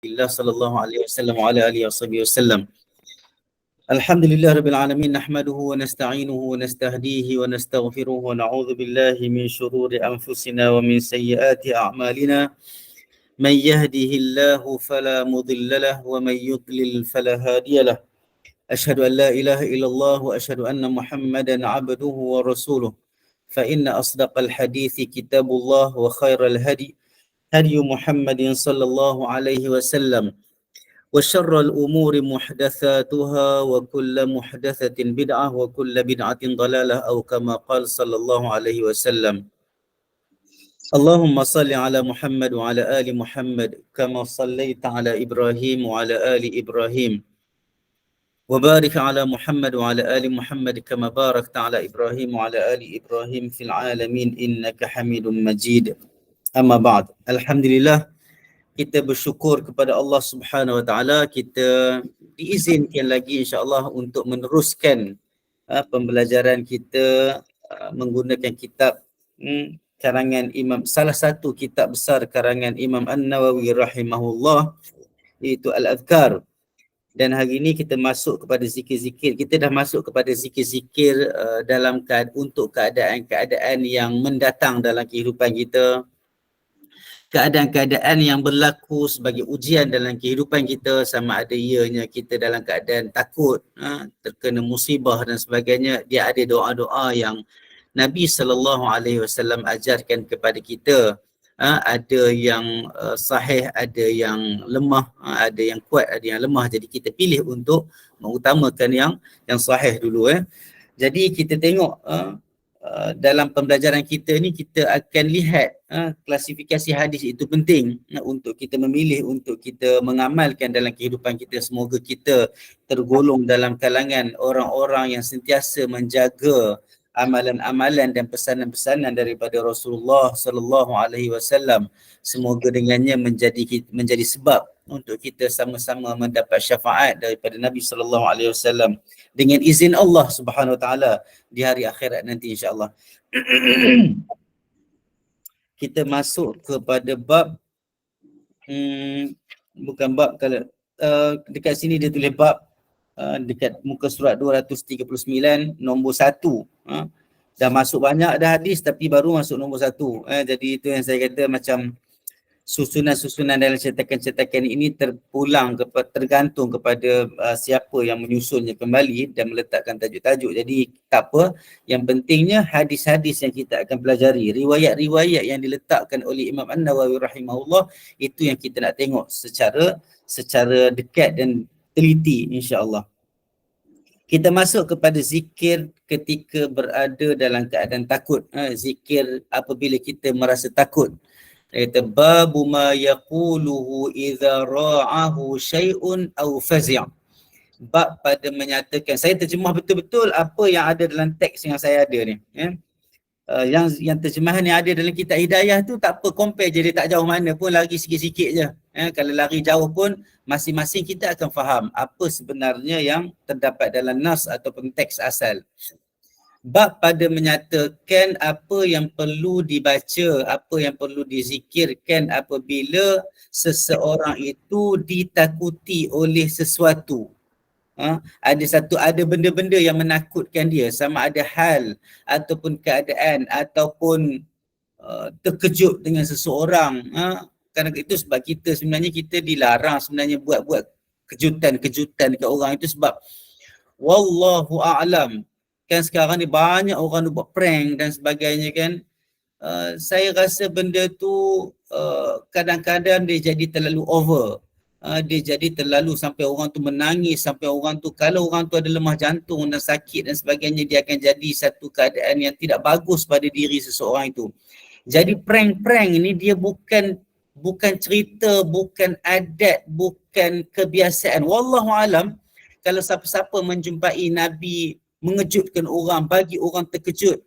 Rasulillah sallallahu alaihi wasallam wa ala alihi wasallam. Alhamdulillah rabbil alamin, nahmaduhu wa nasta'inuhu wa nastahdihi wa nastaghfiruhu wa na'udzu billahi min shururi anfusina wa min sayyiati a'malina. Man yahdihillahu fala mudilla lahu wa man yudlil fala hadiya lahu. Ashhadu an la ilaha illallah wa ashhadu anna Muhammadan 'abduhu wa rasuluh. Fa inna asdaqal hadithi kitabullah wa khairal hadi Muhammadin sallallahu alaihi wasallam. وشر الأمور محدثاتها وكل محدثة بدعة وكل بدعة ضلالة أو كما قال صلى الله عليه وسلم. اللهم صل على محمد وعلى آل محمد كما صليت على إبراهيم وعلى آل إبراهيم وبارك على محمد وعلى آل محمد كما باركت على إبراهيم وعلى آل إبراهيم في العالمين إنك حميد مجيد. أما بعد, Alhamdulillah, kita bersyukur kepada Allah Subhanahu Wa Taala, kita diizinkan lagi insya-Allah untuk meneruskan pembelajaran kita menggunakan kitab karangan Imam, salah satu kitab besar karangan Imam An-Nawawi rahimahullah, iaitu Al-Adhkar. Dan hari ini kita masuk kepada zikir-zikir. Kita dah masuk kepada zikir-zikir untuk keadaan-keadaan yang mendatang dalam kehidupan kita. Keadaan-keadaan yang berlaku sebagai ujian dalam kehidupan kita, sama ada ianya kita dalam keadaan takut, terkena musibah dan sebagainya. Dia ada doa-doa yang Nabi SAW ajarkan kepada kita. Ada yang sahih, ada yang lemah, ada yang kuat, ada yang lemah. Jadi kita pilih untuk mengutamakan yang sahih dulu. Jadi kita tengok dalam pembelajaran kita ni, kita akan lihat klasifikasi hadis itu penting untuk kita memilih, untuk kita mengamalkan dalam kehidupan kita. Semoga kita tergolong dalam kalangan orang-orang yang sentiasa menjaga amalan-amalan dan pesanan-pesanan daripada Rasulullah sallallahu alaihi wasallam. Semoga dengannya menjadi sebab untuk kita sama-sama mendapat syafaat daripada Nabi sallallahu alaihi wasallam dengan izin Allah Subhanahu Wa Taala di hari akhirat nanti insya-Allah. Kita masuk kepada bab bukan bab, kalau dekat sini dia tulis bab, dekat muka surat 239 nombor 1. Dah masuk banyak dah hadis tapi baru masuk nombor 1. Jadi itu yang saya kata, macam susunan-susunan dalam cetakan-cetakan ini tergantung kepada siapa yang menyusunnya kembali dan meletakkan tajuk-tajuk. Jadi tak apa, yang pentingnya hadis-hadis yang kita akan pelajari, riwayat-riwayat yang diletakkan oleh Imam An-Nawawi rahimahullah, itu yang kita nak tengok secara dekat dan teliti insya-Allah. Kita masuk kepada zikir ketika berada dalam keadaan takut. Zikir apabila kita merasa takut. Kata babu ma yaquluhu idza ra'ahu syai'un aw fazi'. Bab pada menyatakan, saya terjemah betul-betul apa yang ada dalam teks yang saya ada ni. Yang terjemahan yang ada dalam kitab Hidayah tu tak apa, compare je, dia tak jauh mana pun, lari sikit-sikit je. Kalau lari jauh pun masing-masing kita akan faham apa sebenarnya yang terdapat dalam nas ataupun teks asal. Bab pada menyatakan apa yang perlu dibaca, apa yang perlu dizikirkan apabila seseorang itu ditakuti oleh sesuatu. Ada benda-benda yang menakutkan dia, sama ada hal ataupun keadaan ataupun terkejut dengan seseorang. Kerana itu sebab kita sebenarnya kita dilarang sebenarnya buat kejutan-kejutan ke orang. Itu sebab wallahu a'lam, kan sekarang ni banyak orang buat prank dan sebagainya kan. Saya rasa benda tu kadang-kadang dia jadi terlalu over. Dia jadi terlalu sampai orang tu menangis, sampai orang tu, kalau orang tu ada lemah jantung dan sakit dan sebagainya, dia akan jadi satu keadaan yang tidak bagus pada diri seseorang itu. Jadi prank-prank ni dia bukan cerita, bukan adat, bukan kebiasaan. Wallahu alam, kalau siapa-siapa menjumpai Nabi mengejutkan orang, bagi orang terkejut.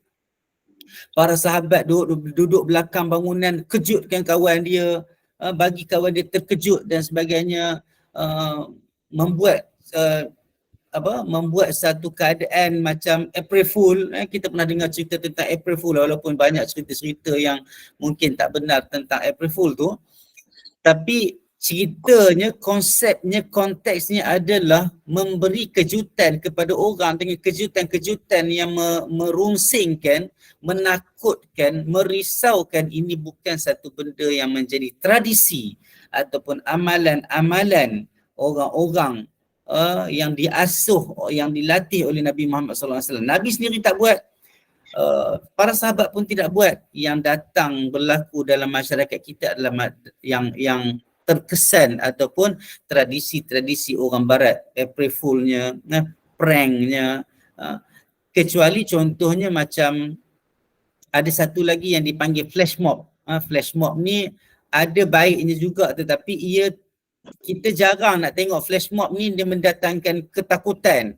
Para sahabat duduk belakang bangunan, kejutkan kawan dia, bagi kawan dia terkejut dan sebagainya, membuat satu keadaan macam April Fool. Kita pernah dengar cerita tentang April Fool, walaupun banyak cerita-cerita yang mungkin tak benar tentang April Fool tu. Tapi ceritanya, konsepnya, konteksnya adalah memberi kejutan kepada orang dengan kejutan-kejutan yang merungsingkan, menakutkan, merisaukan. Ini bukan satu benda yang menjadi tradisi ataupun amalan-amalan orang-orang yang diasuh, yang dilatih oleh Nabi Muhammad SAW. Nabi sendiri tak buat. Para sahabat pun tidak buat. Yang datang berlaku dalam masyarakat kita adalah yang terkesan ataupun tradisi-tradisi orang barat, April Fool-nya, pranknya, kecuali contohnya macam ada satu lagi yang dipanggil flash mob. Flash mob ni ada baiknya juga, tetapi kita jarang nak tengok flash mob ni dia mendatangkan ketakutan,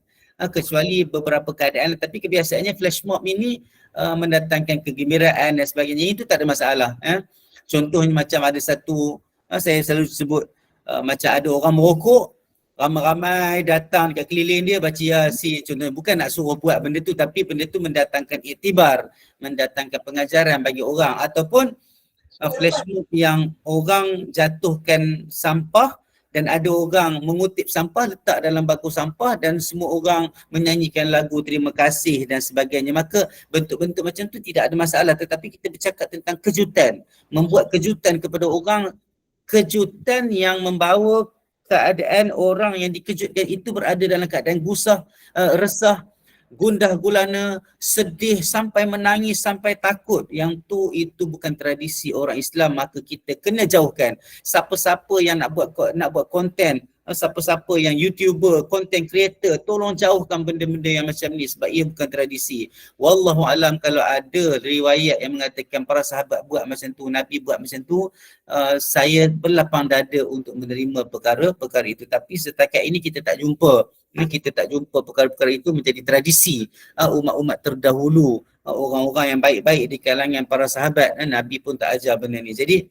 kecuali beberapa keadaan. Tapi kebiasaannya flash mob ini mendatangkan kegembiraan dan sebagainya. Itu tak ada masalah. Contohnya macam ada satu, saya selalu sebut, macam ada orang merokok, ramai-ramai datang dekat keliling dia baca Yasin contohnya. Bukan nak suruh buat benda tu, tapi benda tu mendatangkan iktibar, mendatangkan pengajaran bagi orang. Ataupun flash mob yang orang jatuhkan sampah dan ada orang mengutip sampah, letak dalam bako sampah dan semua orang menyanyikan lagu terima kasih dan sebagainya. Maka bentuk-bentuk macam tu tidak ada masalah, tetapi kita bercakap tentang kejutan, membuat kejutan kepada orang, kejutan yang membawa keadaan orang yang dikejutkan itu berada dalam keadaan gusah, resah, gundah gulana, sedih sampai menangis, sampai takut. Itu bukan tradisi orang Islam. Maka kita kena jauhkan. Siapa-siapa yang nak buat konten, siapa-siapa yang YouTuber, content creator, tolong jauhkan benda-benda yang macam ni sebab ia bukan tradisi. Wallahu alam, kalau ada riwayat yang mengatakan para sahabat buat macam tu, Nabi buat macam tu, saya berlapang dada untuk menerima perkara-perkara itu. Tapi setakat ini kita tak jumpa. Kita tak jumpa perkara-perkara itu menjadi tradisi umat-umat terdahulu, orang-orang yang baik-baik di kalangan para sahabat. Nabi pun tak ajar benda ni. Jadi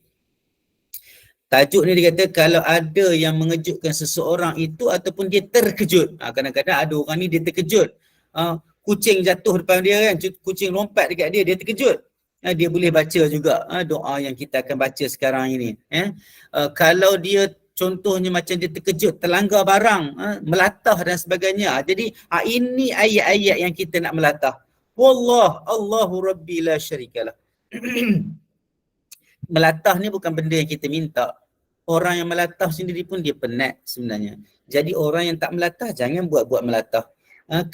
tajuk ni dia kata kalau ada yang mengejutkan seseorang itu ataupun dia terkejut. Kadang-kadang ada orang ni dia terkejut. Kucing jatuh depan dia kan, kucing lompat dekat dia, dia terkejut. Dia boleh baca juga doa yang kita akan baca sekarang ini. Kalau dia contohnya macam dia terkejut, terlanggar barang, melatah dan sebagainya. Jadi ini ayat-ayat yang kita nak melatah. Allahu Rabbi la syarikalah. Melatah ni bukan benda yang kita minta. Orang yang melatah sendiri pun dia penat sebenarnya. Jadi orang yang tak melatah jangan buat-buat melatah.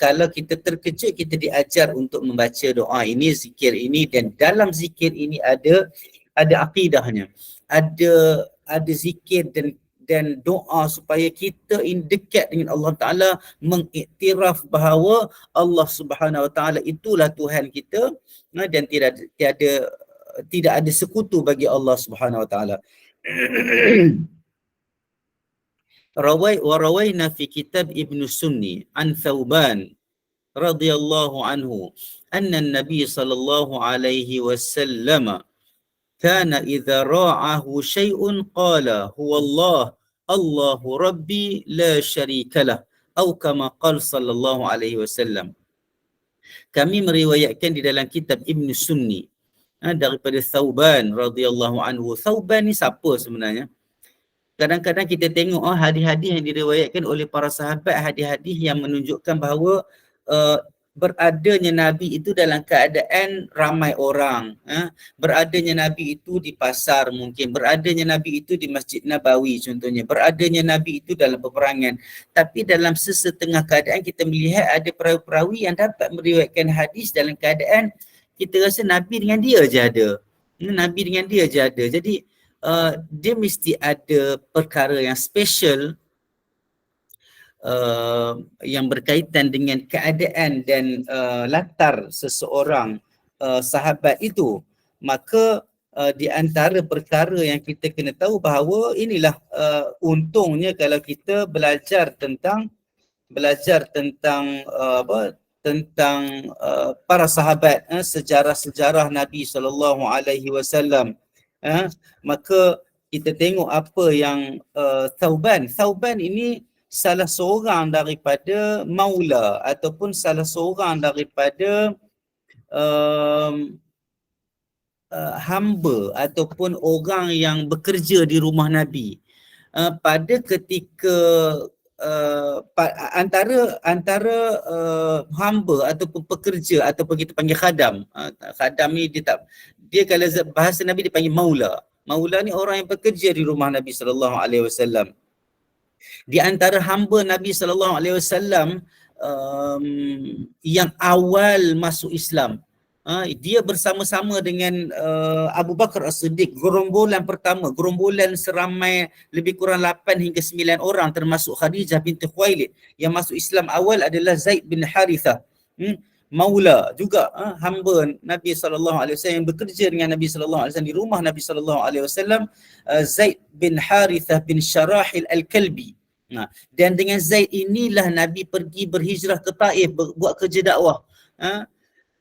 Kalau kita terkejut, kita diajar untuk membaca doa ini, zikir ini, dan dalam zikir ini ada akidahnya. Ada zikir dan doa supaya kita dekat dengan Allah Ta'ala, mengiktiraf bahawa Allah Subhanahu Wa Ta'ala itulah Tuhan kita, dan tidak ada sekutu bagi Allah Subhanahu Wa Ta'ala. Rawaina fi kitab Ibn Sunni an Thawban radhiyallahu anhu anna an-nabiy sallallahu alaihi wasallam kana idza ra'ahu syai'un qala huwa Allah Allahu Rabbi la syarikalah atau kama qala sallallahu alaihi wasallam. Kami meriwayatkan di dalam kitab Ibn Sunni daripada Thawban radhiyallahu anhu. Thawban ni siapa sebenarnya? Kadang-kadang kita tengok hadis-hadis yang diriwayatkan oleh para sahabat, hadis-hadis yang menunjukkan bahawa beradanya Nabi itu dalam keadaan ramai orang, beradanya Nabi itu di pasar mungkin, beradanya Nabi itu di Masjid Nabawi contohnya, beradanya Nabi itu dalam peperangan. Tapi dalam sesetengah keadaan kita melihat ada perawi-perawi yang dapat meriwayatkan hadis dalam keadaan kita rasa Nabi dengan dia je ada. Nabi dengan dia je ada. Jadi dia mesti ada perkara yang special yang berkaitan dengan keadaan dan latar seseorang sahabat itu. Maka di antara perkara yang kita kena tahu bahawa inilah untungnya kalau kita belajar tentang para sahabat, sejarah-sejarah Nabi SAW. Maka kita tengok apa yang Thawban ini salah seorang daripada maula ataupun salah seorang daripada hamba ataupun orang yang bekerja di rumah Nabi. pada ketika antara hamba ataupun pekerja ataupun kita panggil khadam. Khadam ni dia kalau bahasa Nabi dia panggil maula. Maula ni orang yang bekerja di rumah Nabi sallallahu alaihi wasallam. Di antara hamba Nabi sallallahu alaihi wasallam yang awal masuk Islam, dia bersama-sama dengan Abu Bakar As-Siddiq, gerombolan pertama, gerombolan seramai lebih kurang 8 hingga 9 orang termasuk Khadijah binti Khuwailid. Yang masuk Islam awal adalah Zaid bin Harithah, maula juga, hamba Nabi SAW yang bekerja dengan Nabi SAW di rumah Nabi SAW, Zaid bin Harithah bin Syarahil Al-Kalbi. Dan dengan Zaid inilah Nabi pergi berhijrah ke Taif buat kerja dakwah.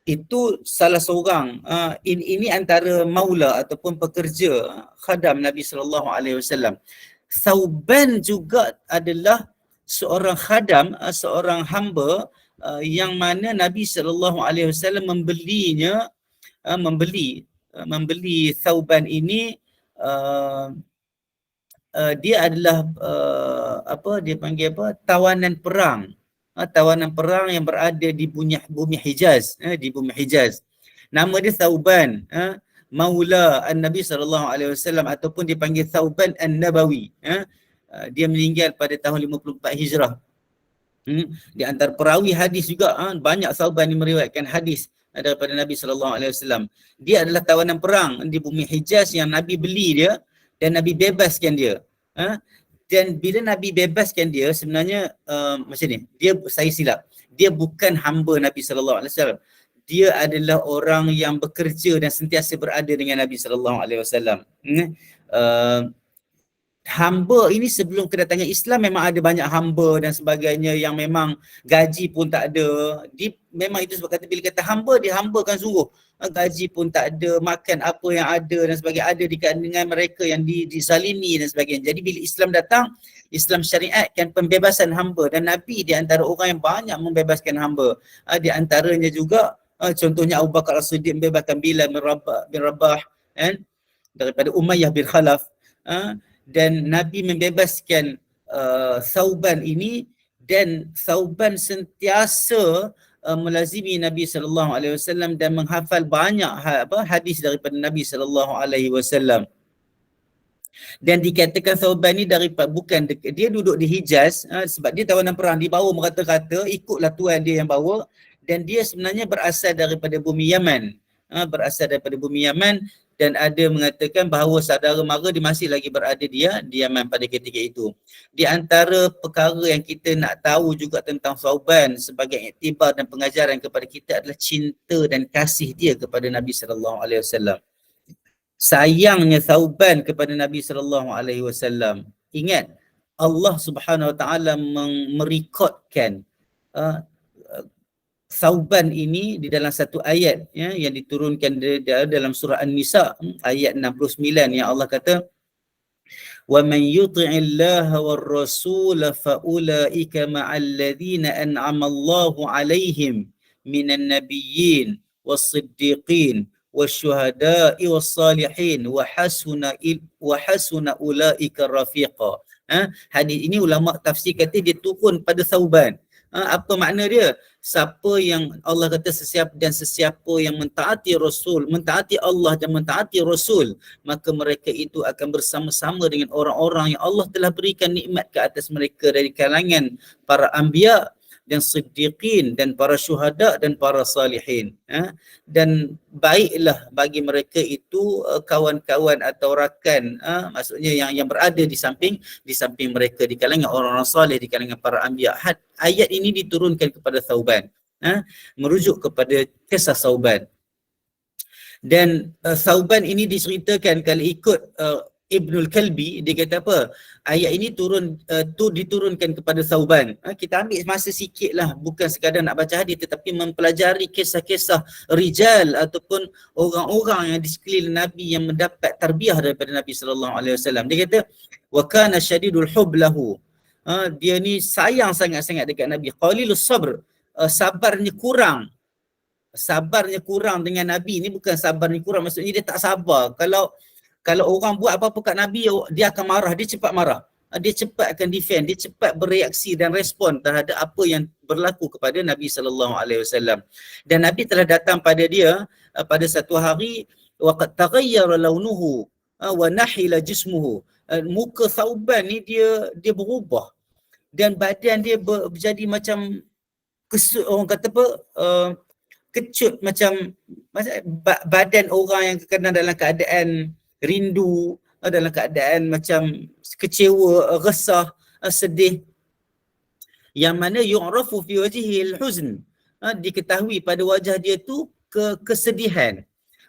Itu salah seorang, ini antara maula ataupun pekerja khadam Nabi SAW. Thauban juga adalah seorang khadam, seorang hamba yang mana Nabi SAW membeli Thauban ini. Dia adalah dia panggil tawanan perang. Tawanan perang yang berada di bumi Hijaz, di bumi Hijaz. Nama dia Thauban, maula An-Nabi SAW, ataupun dipanggil Thauban An-Nabawi. Dia meninggal pada tahun 54 Hijrah. Di antara perawi hadis juga, banyak Thauban yang meriwayatkan hadis daripada Nabi SAW. Dia adalah tawanan perang di bumi Hijaz yang Nabi beli dia dan Nabi bebaskan dia. Dan bila Nabi bebaskan dia, sebenarnya macam ni, saya silap. Dia bukan hamba Nabi SAW. Dia adalah orang yang bekerja dan sentiasa berada dengan Nabi SAW. Hamba ini sebelum kedatangan Islam memang ada banyak hamba dan sebagainya yang memang gaji pun tak ada. Memang itu sebab kata bila kata hamba, dia hambakan sungguh. Gaji pun tak ada, makan apa yang ada dan sebagainya ada dengan mereka yang disalimi dan sebagainya. Jadi bila Islam datang, Islam syariatkan pembebasan hamba dan Nabi di antara orang yang banyak membebaskan hamba. Di antaranya juga contohnya Abu Bakar As-Siddiq membebaskan Bilal bin Rabah daripada Umayyah bin Khalaf. Dan Nabi membebaskan Thauban ini, dan Thauban sentiasa melazimi Nabi SAW dan menghafal banyak hadis daripada Nabi SAW. Dan dikatakan Thauban ni dia duduk di Hijaz, sebab dia tawanan perang, dia bawa merata-rata, ikutlah tuan dia yang bawa, dan dia sebenarnya berasal daripada bumi Yaman. Dan ada mengatakan bahawa saudara mara dia masih lagi berada di Yaman pada ketika itu. Di antara perkara yang kita nak tahu juga tentang Thauban sebagai iktibar dan pengajaran kepada kita adalah cinta dan kasih dia kepada Nabi SAW. Sayangnya Thauban kepada Nabi SAW. Ingat, Allah Subhanahu Wa Taala merekodkan Thauban ini di dalam satu ayat yang diturunkan dalam surah An-Nisa ayat 69 yang Allah kata, wa man yuti'illaha war-rasul fa ulaika ma'al ladzina an'ama Allahu 'alaihim minan nabiyyin was-siddiqin wasyuhada'i was-salihin wa hasuna ulaika rafiqa. Hadis ini ulama tafsir kata dia turun pada Thauban. Apa makna dia? Siapa yang Allah kata sesiapa yang mentaati Rasul, mentaati Allah dan mentaati Rasul, maka mereka itu akan bersama-sama dengan orang-orang yang Allah telah berikan nikmat ke atas mereka dari kalangan para anbiya dan siddiqin dan para syuhada dan para salihin. Dan baiklah bagi mereka itu kawan-kawan atau rakan, maksudnya yang berada di samping mereka di kalangan orang-orang salih, di kalangan para anbiya. Ayat ini diturunkan kepada Thauban, merujuk kepada kisah Thauban. Dan Thauban ini diceritakan kalau ikut Ibnul Kalbi, dia kata apa? Ayat ini diturunkan kepada Thauban. Kita ambil masa sikit lah, bukan sekadar nak baca hadis tetapi mempelajari kisah-kisah rijal ataupun orang-orang yang di sekeliling Nabi yang mendapat tarbiyah daripada Nabi SAW. Dia kata, wa kana syadidul hub lahu. Dia ni sayang sangat-sangat dekat Nabi. Qalilus sabr, sabarnya kurang. Sabarnya kurang dengan Nabi ni bukan sabarnya kurang, maksudnya dia tak sabar. Kalau orang buat apa-apa kat Nabi, dia akan marah, dia cepat marah. dia cepat akan defend, dia cepat bereaksi dan respon terhadap apa yang berlaku kepada Nabi sallallahu alaihi wasallam. Dan Nabi telah datang pada dia pada satu hari, waqad taghayyara launuhu wa nahila jismuhu. Muka Thauban ni dia berubah dan badan dia menjadi macam kesut, orang kata apa, kecut, macam badan orang yang kadang dalam keadaan rindu, dalam keadaan macam kecewa, resah, sedih, yang mana yu'rafu fi wajhil huzn, diketahui pada wajah dia tu kesedihan.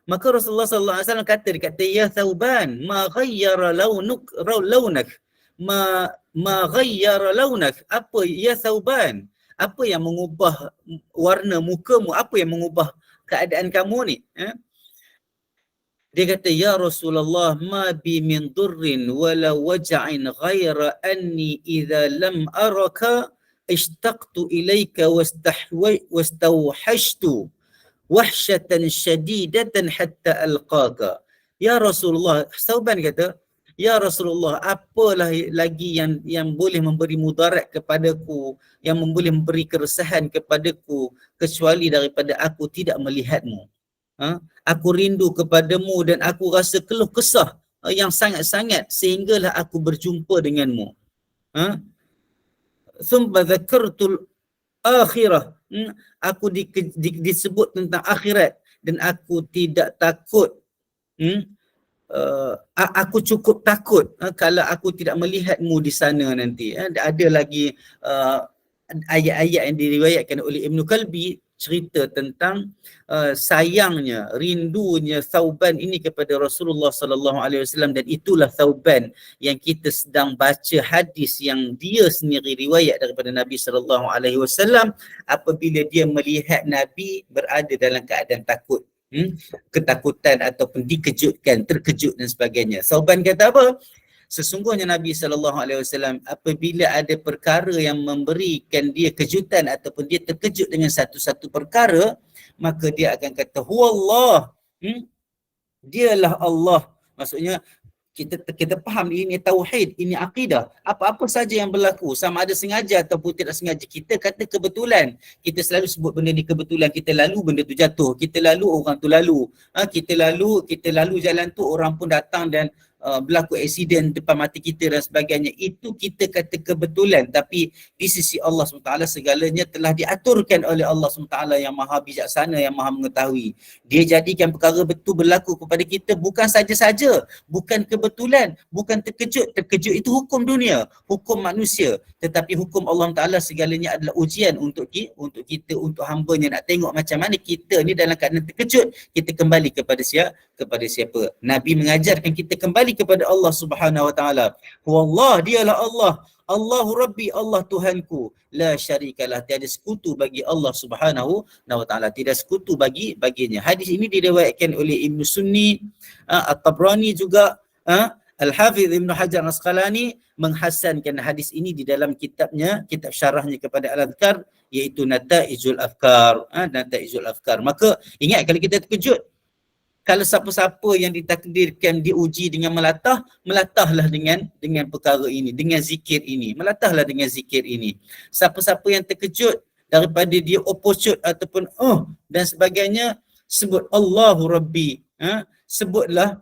Maka Rasulullah sallallahu alaihi wasallam kata, ya Thauban, ma ghayyara launak, ma ghayyara launak, apa ya Thauban, apa yang mengubah warna mukamu, apa yang mengubah keadaan kamu ni? Dia kata, ya Rasulullah, ma bi min durrin wala waja'in ghaira anni idza lam araka ishtaqtu ilaika wastawhashtu wahsyatan syadidatan hatta alqaka. Ya Rasulullah, Thauban kata, ya Rasulullah, apalah lagi yang boleh memberi mudarat kepadaku, yang boleh memberi keresahan kepadaku, kecuali daripada aku tidak melihatmu. Aku rindu kepadamu dan aku rasa keluh kesah yang sangat-sangat sehinggalah aku berjumpa denganmu. Thumma dzakartul akhirah. Aku disebut tentang akhirat dan aku tidak takut. Aku cukup takut kalau aku tidak melihatmu di sana nanti. Ada lagi ayat-ayat yang diriwayatkan oleh Ibn Kalbi cerita tentang sayangnya, rindunya Thauban ini kepada Rasulullah sallallahu alaihi wasallam, dan itulah Thauban yang kita sedang baca hadis yang dia sendiri riwayat daripada Nabi sallallahu alaihi wasallam apabila dia melihat Nabi berada dalam keadaan takut, ketakutan ataupun dikejutkan, terkejut dan sebagainya. Thauban kata apa? Sesungguhnya Nabi SAW apabila ada perkara yang memberikan dia kejutan ataupun dia terkejut dengan satu-satu perkara, maka dia akan kata, huwallah, dialah Allah. Maksudnya kita faham ini tauhid, ini akidah. Apa-apa saja yang berlaku, sama ada sengaja ataupun tidak sengaja, kita kata kebetulan. Kita selalu sebut benda ni kebetulan. Kita lalu, benda tu jatuh. Kita lalu, orang tu lalu. Kita lalu jalan tu, orang pun datang dan berlaku aksiden depan mata kita dan sebagainya. Itu kita kata kebetulan, tapi di sisi Allah SWT segalanya telah diaturkan oleh Allah SWT yang maha bijaksana, yang maha mengetahui. Dia jadikan perkara betul berlaku kepada kita bukan saja-saja, bukan kebetulan, bukan terkejut. Terkejut itu hukum dunia, hukum manusia, tetapi hukum Allah Ta'ala segalanya adalah ujian untuk kita, untuk hamba-Nya, nak tengok macam mana kita ni dalam keadaan terkejut, kita kembali kepada siapa? Nabi mengajarkan kita kembali kepada Allah Subhanahu Wa Taala. Wallah, dialah Allah. Allahu Rabbi, Allah Tuhanku. La syarikalah, tiada sekutu bagi Allah Subhanahu Wa Taala. Tidak sekutu baginya. Hadis ini diriwayatkan oleh Ibn Sunni, At-Tabrani juga, Al-Hafidh Ibn Hajar Al-Asqalani menghasankan hadis ini di dalam kitabnya, kitab syarahnya kepada Al-Adhkar, iaitu Nata'ijul Afkar. Nata'ijul Afkar. Maka ingat, kalau kita terkejut, kalau siapa-siapa yang ditakdirkan diuji dengan melatahlah dengan perkara ini, dengan zikir ini. Melatahlah dengan zikir ini. Siapa-siapa yang terkejut daripada dia opposite ataupun dan sebagainya, sebut Allahu Rabbi. Sebutlah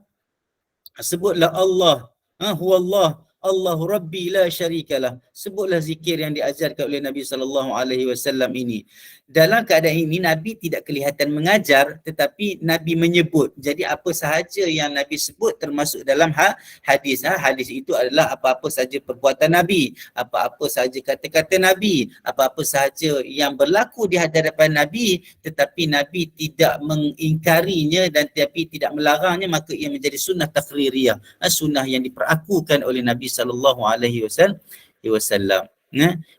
Allah. Huwallah, Allahu Rabbi la syarikalah. Sebutlah zikir yang diajarkan oleh Nabi sallallahu alaihi wasallam ini. Dalam keadaan ini Nabi tidak kelihatan mengajar, tetapi Nabi menyebut. Jadi apa sahaja yang Nabi sebut termasuk dalam hadis. Hadis itu adalah apa-apa sahaja perbuatan Nabi, apa-apa sahaja kata-kata Nabi, apa-apa sahaja yang berlaku di hadapan Nabi, tetapi Nabi tidak mengingkarinya dan tapi tidak melarangnya, maka ia menjadi sunnah takririyah, sunnah yang diperakukan oleh Nabi sallallahu alaihi wasallam.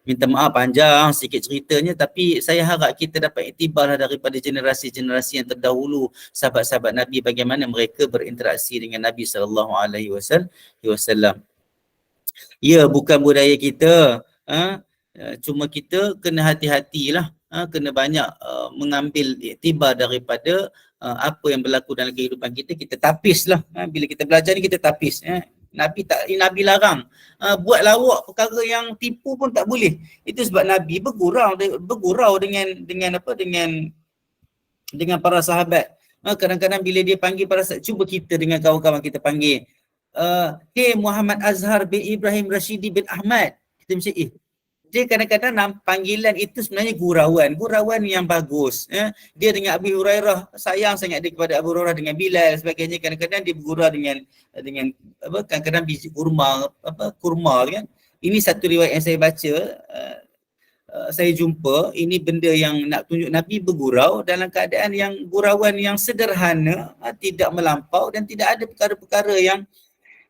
Minta maaf panjang sikit ceritanya, tapi saya harap kita dapat iktibarlah daripada generasi-generasi yang terdahulu, sahabat-sahabat Nabi, bagaimana mereka berinteraksi dengan Nabi sallallahu alaihi wasallam. Ya, bukan budaya kita. Cuma kita kena hati-hatilah, kena banyak mengambil iktibar daripada apa yang berlaku dalam kehidupan kita. Kita tapislah. Bila kita belajar ni kita tapis. Nabi larang. Buat lawak perkara yang tipu pun tak boleh. Itu sebab Nabi bergurau dengan para sahabat. Kadang-kadang bila dia panggil para sahabat, cuba kita dengan kawan-kawan kita panggil, hey Muhammad Azhar bin Ibrahim Rashidi bin Ahmad. Kita mesti dia kadang-kadang panggilan itu sebenarnya gurauan yang bagus. Dia dengan Abu Hurairah, sayang sangat dia kepada Abu Hurairah, dengan Bilal sebagainya. Kadang-kadang dia bergurau dengan kadang-kadang biji kurma kan. Ini satu riwayat yang saya baca, saya jumpa, ini benda yang nak tunjuk Nabi bergurau dalam keadaan yang gurauan yang sederhana, tidak melampau dan tidak ada perkara-perkara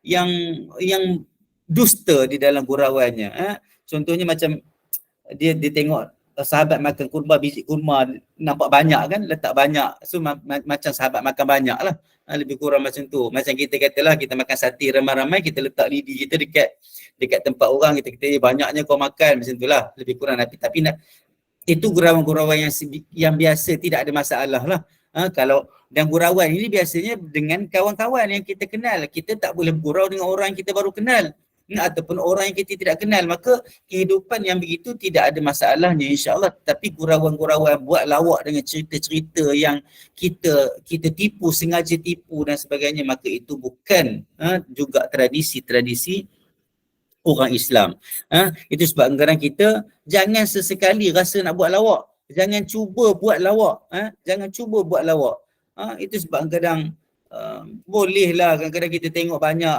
yang dusta di dalam gurauannya. Contohnya macam dia tengok sahabat makan kurma, biji kurma nampak banyak kan, letak banyak. So macam sahabat makan banyak lah. Lebih kurang macam tu. Macam kita katalah kita makan sate ramai-ramai, kita letak lidi kita dekat tempat orang, kita banyaknya kau makan, macam tu lah. Lebih kurang tapi itu gurauan-gurauan yang biasa, tidak ada masalah lah. Dan gurauan ini biasanya dengan kawan-kawan yang kita kenal. Kita tak boleh bergurau dengan orang yang kita baru kenal, ataupun orang yang kita tidak kenal. Maka kehidupan yang begitu tidak ada masalahnya, insya-Allah. Tapi gurauan-gurauan, buat lawak dengan cerita-cerita yang kita tipu, sengaja tipu dan sebagainya, maka itu bukan juga tradisi orang Islam. Itu sebab kadang kita jangan sesekali rasa nak buat lawak, jangan cuba buat lawak. Itu sebab kadang bolehlah kadang-kadang kita tengok banyak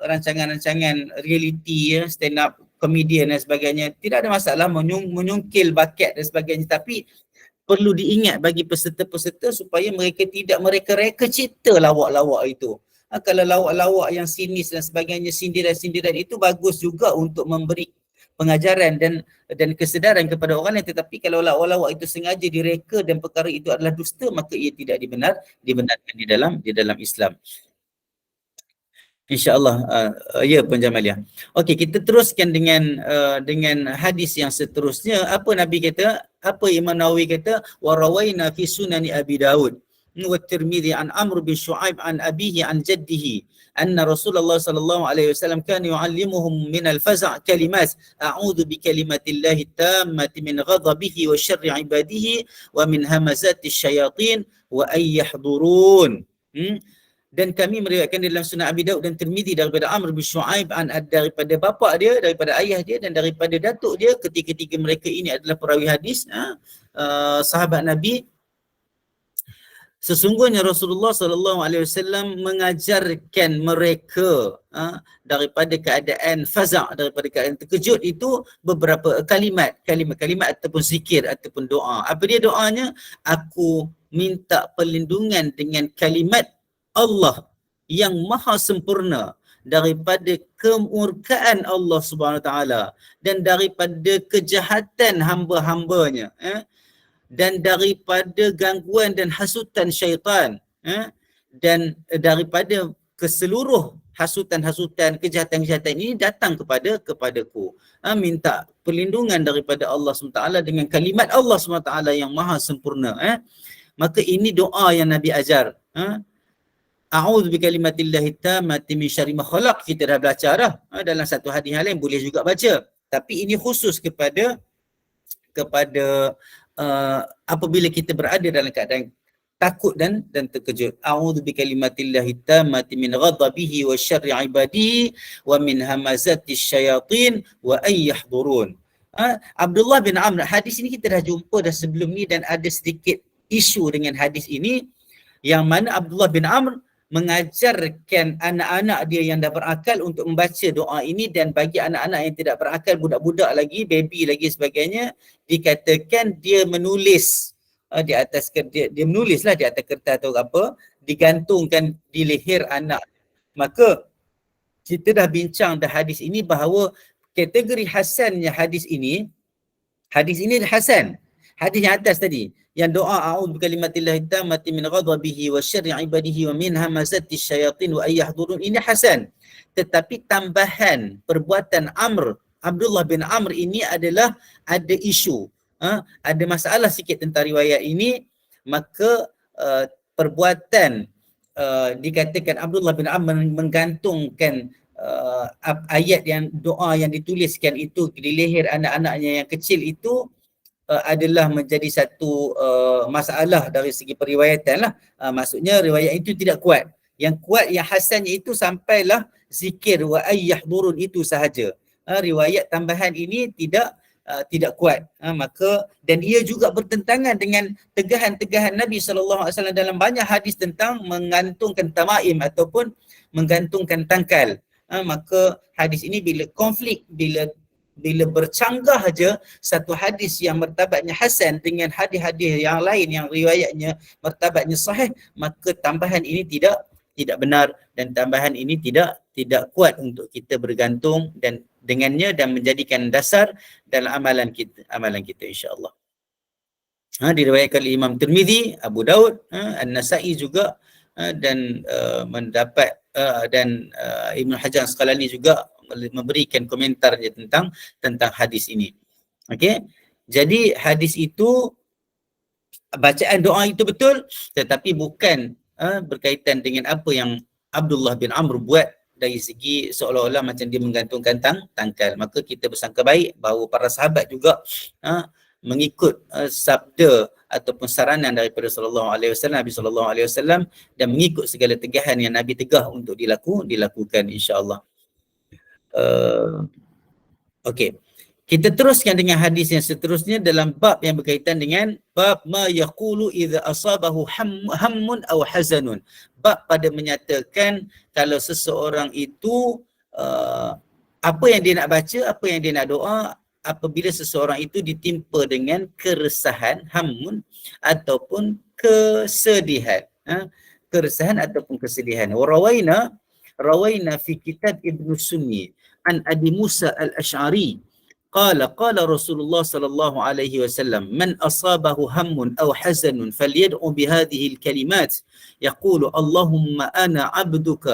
rancangan-rancangan reality, stand up comedian dan sebagainya. Tidak ada masalah menyungkil bakat dan sebagainya, tapi perlu diingat bagi peserta-peserta supaya mereka tidak mereka cipta lawak-lawak itu. Kalau lawak-lawak yang sinis dan sebagainya, sindiran-sindiran itu bagus juga untuk memberi pengajaran dan kesedaran kepada orang lain. Tetapi kalau lawak-lawak itu sengaja direka dan perkara itu adalah dusta, maka ia tidak dibenarkan di dalam Islam. InsyaAllah, ya Puan Jamaliah. Okey, kita teruskan dengan hadis yang seterusnya. Apa Nabi kata? Apa Imam Nawawi kata? Wa rawaina fi sunani Abi Daud wa Tirmidzi an Amr bin Shu'aib an abihi an jaddihi anna Rasulullah sallallahu alaihi wasallam kana yu'allimuhum min al-faza' kalimat a'udzu bi kalimatillahi tammati min ghadabihi wa syarri ibadihi wa min hamazati syayatin wa ay yahdurun. Dan kami meriwayatkan dalam Sunan Abi Daud dan Tirmidzi daripada Amr bin Shu'aib daripada bapa dia, daripada ayah dia dan daripada datuk dia. Ketiga-tiga mereka ini adalah perawi hadis, sahabat Nabi. Sesungguhnya Rasulullah sallallahu alaihi wasallam mengajarkan mereka daripada keadaan faza', daripada keadaan terkejut itu, beberapa kalimat ataupun zikir ataupun doa. Apa dia doanya? Aku minta perlindungan dengan kalimat Allah yang maha sempurna daripada kemurkaan Allah Subhanahu Wa Taala dan daripada kejahatan hamba-hambanya, dan daripada gangguan dan hasutan syaitan, dan daripada keseluruh hasutan-hasutan, kejahatan-kejahatan ini datang kepadaku. Minta perlindungan daripada Allah SWT dengan kalimat Allah SWT yang maha sempurna. Maka ini doa yang Nabi ajar. A'udzu bikalimatillahi tammati min syarri ma khalaq. Kita dah baca dah. Dalam satu hadis yang lain boleh juga baca. Tapi ini khusus kepada apabila kita berada dalam keadaan takut dan terkejut. A'udzu bikalimatillahi tammati min ghadabihi wa syarri ibadihi wa min hamazati syayatin wa ay yahdurun. Abdullah bin Amr, hadis ini kita dah jumpa dah sebelum ni dan ada sedikit isu dengan hadis ini, yang mana Abdullah bin Amr mengajarkan anak-anak dia yang dah berakal untuk membaca doa ini, dan bagi anak-anak yang tidak berakal, budak-budak lagi, baby lagi sebagainya, dikatakan dia menulis di atas dia menulislah di atas kertas atau apa, digantungkan di leher anak. Maka kita dah bincang dah hadis ini bahawa kategori hasannya hadis ini hasan. Hadis yang atas tadi, yang doa a'udzu bikalimatillahi tammati min ghadabihi wa syarri ibadihi wa min hamazati syayatin wa ay yahdurun, ini hasan. Tetapi tambahan perbuatan Abdullah bin Amr ini adalah ada isu, ada masalah sikit tentang riwayat ini. Maka perbuatan dikatakan Abdullah bin Amr menggantungkan ayat yang doa yang dituliskan itu di leher anak-anaknya yang kecil itu adalah menjadi satu masalah dari segi periwayatan lah. Maksudnya riwayat itu tidak kuat. Yang kuat, yang hasannya itu sampailah zikir wa ayyahdurun itu sahaja. Riwayat tambahan ini tidak kuat. Maka dan ia juga bertentangan dengan tegahan-tegahan Nabi SAW dalam banyak hadis tentang mengantungkan tamaim ataupun menggantungkan tangkal. Maka hadis ini bila konflik, bila bercanggah aja satu hadis yang martabatnya hasan dengan hadis-hadis yang lain yang riwayatnya martabatnya sahih, maka tambahan ini tidak benar dan tambahan ini tidak kuat untuk kita bergantung dan dengannya dan menjadikan dasar dalam amalan kita insya-Allah. Diriwayatkan oleh Imam Tirmizi, Abu Daud, An-Nasa'i juga dan mendapat dan Ibn Hajar Asqalani juga memberikan komentarnya tentang hadis ini. Okey. Jadi hadis itu, bacaan doa itu betul, tetapi bukan berkaitan dengan apa yang Abdullah bin Amr buat dari segi seolah-olah macam dia menggantungkan tangkal. Maka kita bersangka baik bahawa para sahabat juga mengikut sabda ataupun saranan daripada Nabi sallallahu alaihi wasallam dan mengikut segala tegahan yang Nabi tegah untuk dilakukan insya-Allah. Okey. Kita teruskan dengan hadis yang seterusnya dalam bab yang berkaitan dengan bab ma yaqulu idza asabahu hammun aw hazanun. Bab pada menyatakan kalau seseorang itu apa yang dia nak baca, apa yang dia nak doa apabila seseorang itu ditimpa dengan keresahan, hammun ataupun kesedihan. Keresahan ataupun kesedihan. Rawaina fi kitab Ibnu Sunni an Abi Musa al-Ash'ari قال رسول الله صلى الله عليه وسلم من أصابه هم أو حزن فليدعو بهذه الكلمات يقول اللهم أنا عبدك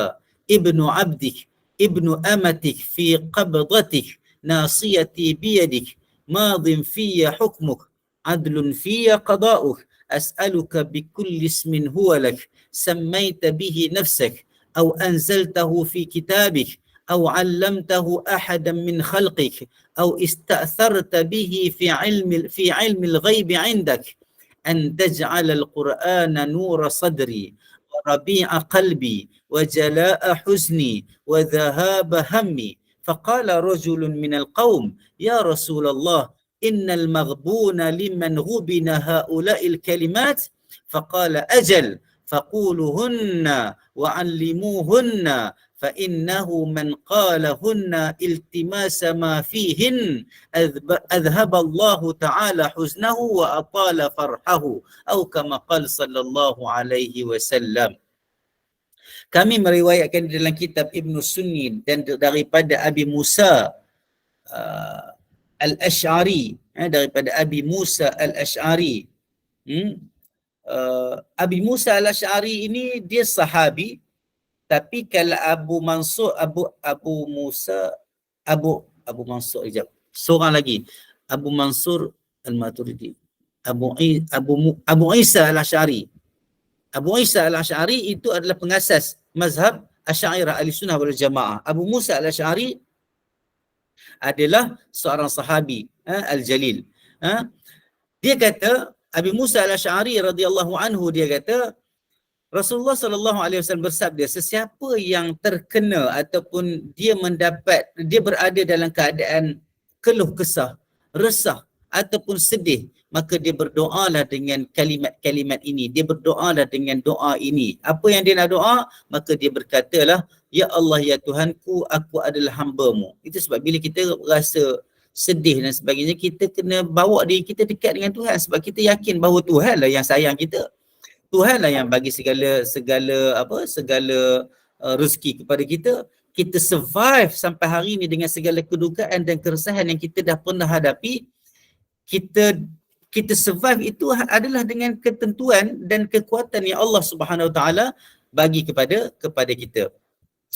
ابن عبدك ابن أمتك في قبضتك ناصيتي بيدك ماض في حكمك عدل في قضاؤك أسألك بكل اسم هو لك سميت به نفسك أو أنزلته في كتابك أو علمته أحدا من خلقك أو استأثرت به في علم الغيب عندك أن تجعل القرآن نور صدري وربيع قلبي وجلاء حزني وذهاب همي. فقال رجل من القوم يا رسول الله إن المغبون لمن غبن هؤلاء الكلمات. فقال أجل فقولهن وعلموهن فإنه من قالهن التماس ما فيهن أذهب الله تعالى حزنه وأطال فرحه أو كما قال صلى الله عليه وسلم. Kami meriwayatkan di dalam kitab Ibnu Sunni dan daripada Abi Musa al-Ash'ari, daripada Abi Musa al-Ash'ari. Abi Musa al-Ash'ari ini dia sahabi. Tapi kalau Abu Mansur seorang lagi, Abu Mansur al-Maturidi, Abu Isa al-Ash'ari. Abu Isa al-Ash'ari itu adalah pengasas mazhab Asy'ariyah Ahlussunnah wal Jamaah. Abu Musa al-Ash'ari adalah seorang sahabi al-Jalil. Dia kata, Abu Musa al-Ash'ari radhiyallahu anhu, dia kata Rasulullah sallallahu alaihi wasallam bersabda, sesiapa yang terkena ataupun dia berada dalam keadaan keluh kesah, resah ataupun sedih, maka dia berdoalah dengan kalimat-kalimat ini. Dia berdoalah dengan doa ini. Apa yang dia nak doa, maka dia berkatalah, ya Allah ya Tuhanku, aku adalah hamba-Mu. Itu sebab bila kita rasa sedih dan sebagainya, kita kena bawa diri kita dekat dengan Tuhan sebab kita yakin bahawa Tuhanlah yang sayang kita. Tuhanlah yang bagi segala rezeki kepada kita. Kita survive sampai hari ini dengan segala kedukaan dan keresahan yang kita dah pernah hadapi. Kita survive itu adalah dengan ketentuan dan kekuatan yang Allah Subhanahu Wa Taala bagi kepada kita.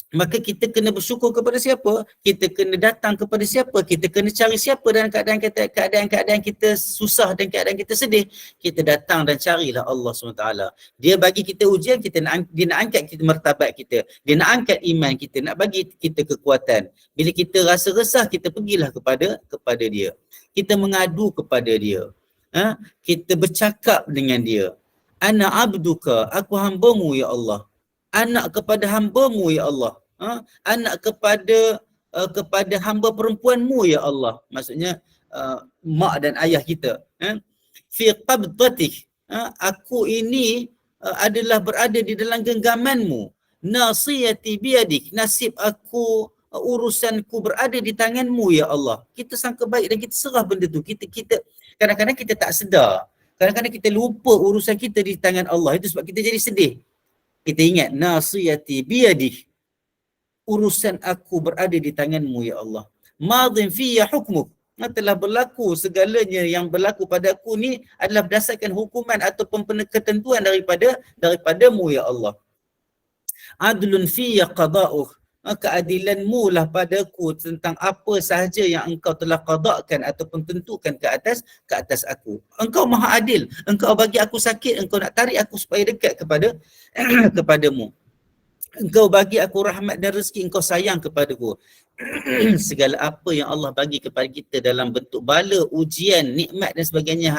Maka kita kena bersyukur kepada siapa? Kita kena datang kepada siapa? Kita kena cari siapa dalam keadaan kita susah dan keadaan kita sedih. Kita datang dan carilah Allah SWT. Dia bagi kita ujian, dia nak angkat kita martabat kita. Dia nak angkat iman kita, nak bagi kita kekuatan. Bila kita rasa resah, kita pergilah kepada dia. Kita mengadu kepada dia. Kita bercakap dengan dia. Ana abduka, aku hambamu ya Allah. Anak kepada hamba-Mu ya Allah. Anak kepada hamba perempuanmu ya Allah. Maksudnya mak dan ayah kita. Fi qabdatih. Aku ini adalah berada di dalam genggamanmu. Nasiyati biyadik. Nasib aku, urusanku berada di tanganmu ya Allah. Kita sangka baik dan kita serah benda tu. Kita kadang-kadang kita tak sedar. Kadang-kadang kita lupa urusan kita di tangan Allah. Itu sebab kita jadi sedih. Kita ingat nasiyati biyadik. Urusan aku berada di tanganmu ya Allah. Madhin fiyya hukmuk. Telah berlaku segalanya yang berlaku pada aku ni adalah berdasarkan hukuman ataupun ketentuan daripadamu ya Allah. Adlun fiyya qada'uh. Keadilanmu lah padaku tentang apa sahaja yang engkau telah qada'kan ataupun tentukan ke atas aku. Engkau maha adil. Engkau bagi aku sakit, engkau nak tarik aku supaya dekat kepadamu. Engkau bagi aku rahmat dan rezeki, engkau sayang kepadaku. Segala apa yang Allah bagi kepada kita dalam bentuk bala, ujian, nikmat dan sebagainya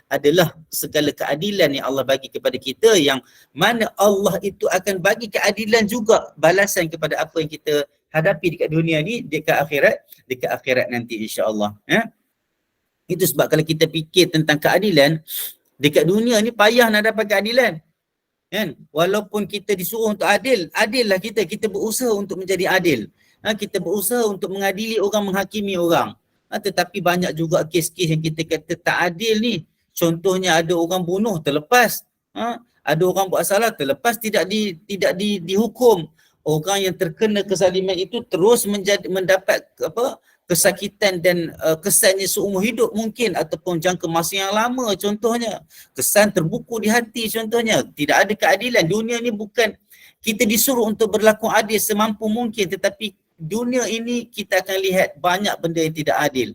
adalah segala keadilan yang Allah bagi kepada kita, yang mana Allah itu akan bagi keadilan juga balasan kepada apa yang kita hadapi dekat dunia ni, dekat akhirat nanti insya-Allah. Itu sebab kalau kita fikir tentang keadilan dekat dunia ni, payah nak dapat keadilan. Kan? Walaupun kita disuruh untuk adillah kita berusaha untuk menjadi adil. Kita berusaha untuk mengadili orang, menghakimi orang. Tetapi banyak juga kes-kes yang kita kata tak adil ni. Contohnya ada orang bunuh terlepas. Ada orang buat salah terlepas tidak dihukum. Orang yang terkena kezaliman itu terus mendapat kesakitan dan kesannya seumur hidup mungkin, ataupun jangka masa yang lama contohnya. Kesan terbuku di hati contohnya. Tidak ada keadilan. Dunia ni bukan kita disuruh untuk berlaku adil semampu mungkin, tetapi dunia ini kita akan lihat banyak benda yang tidak adil.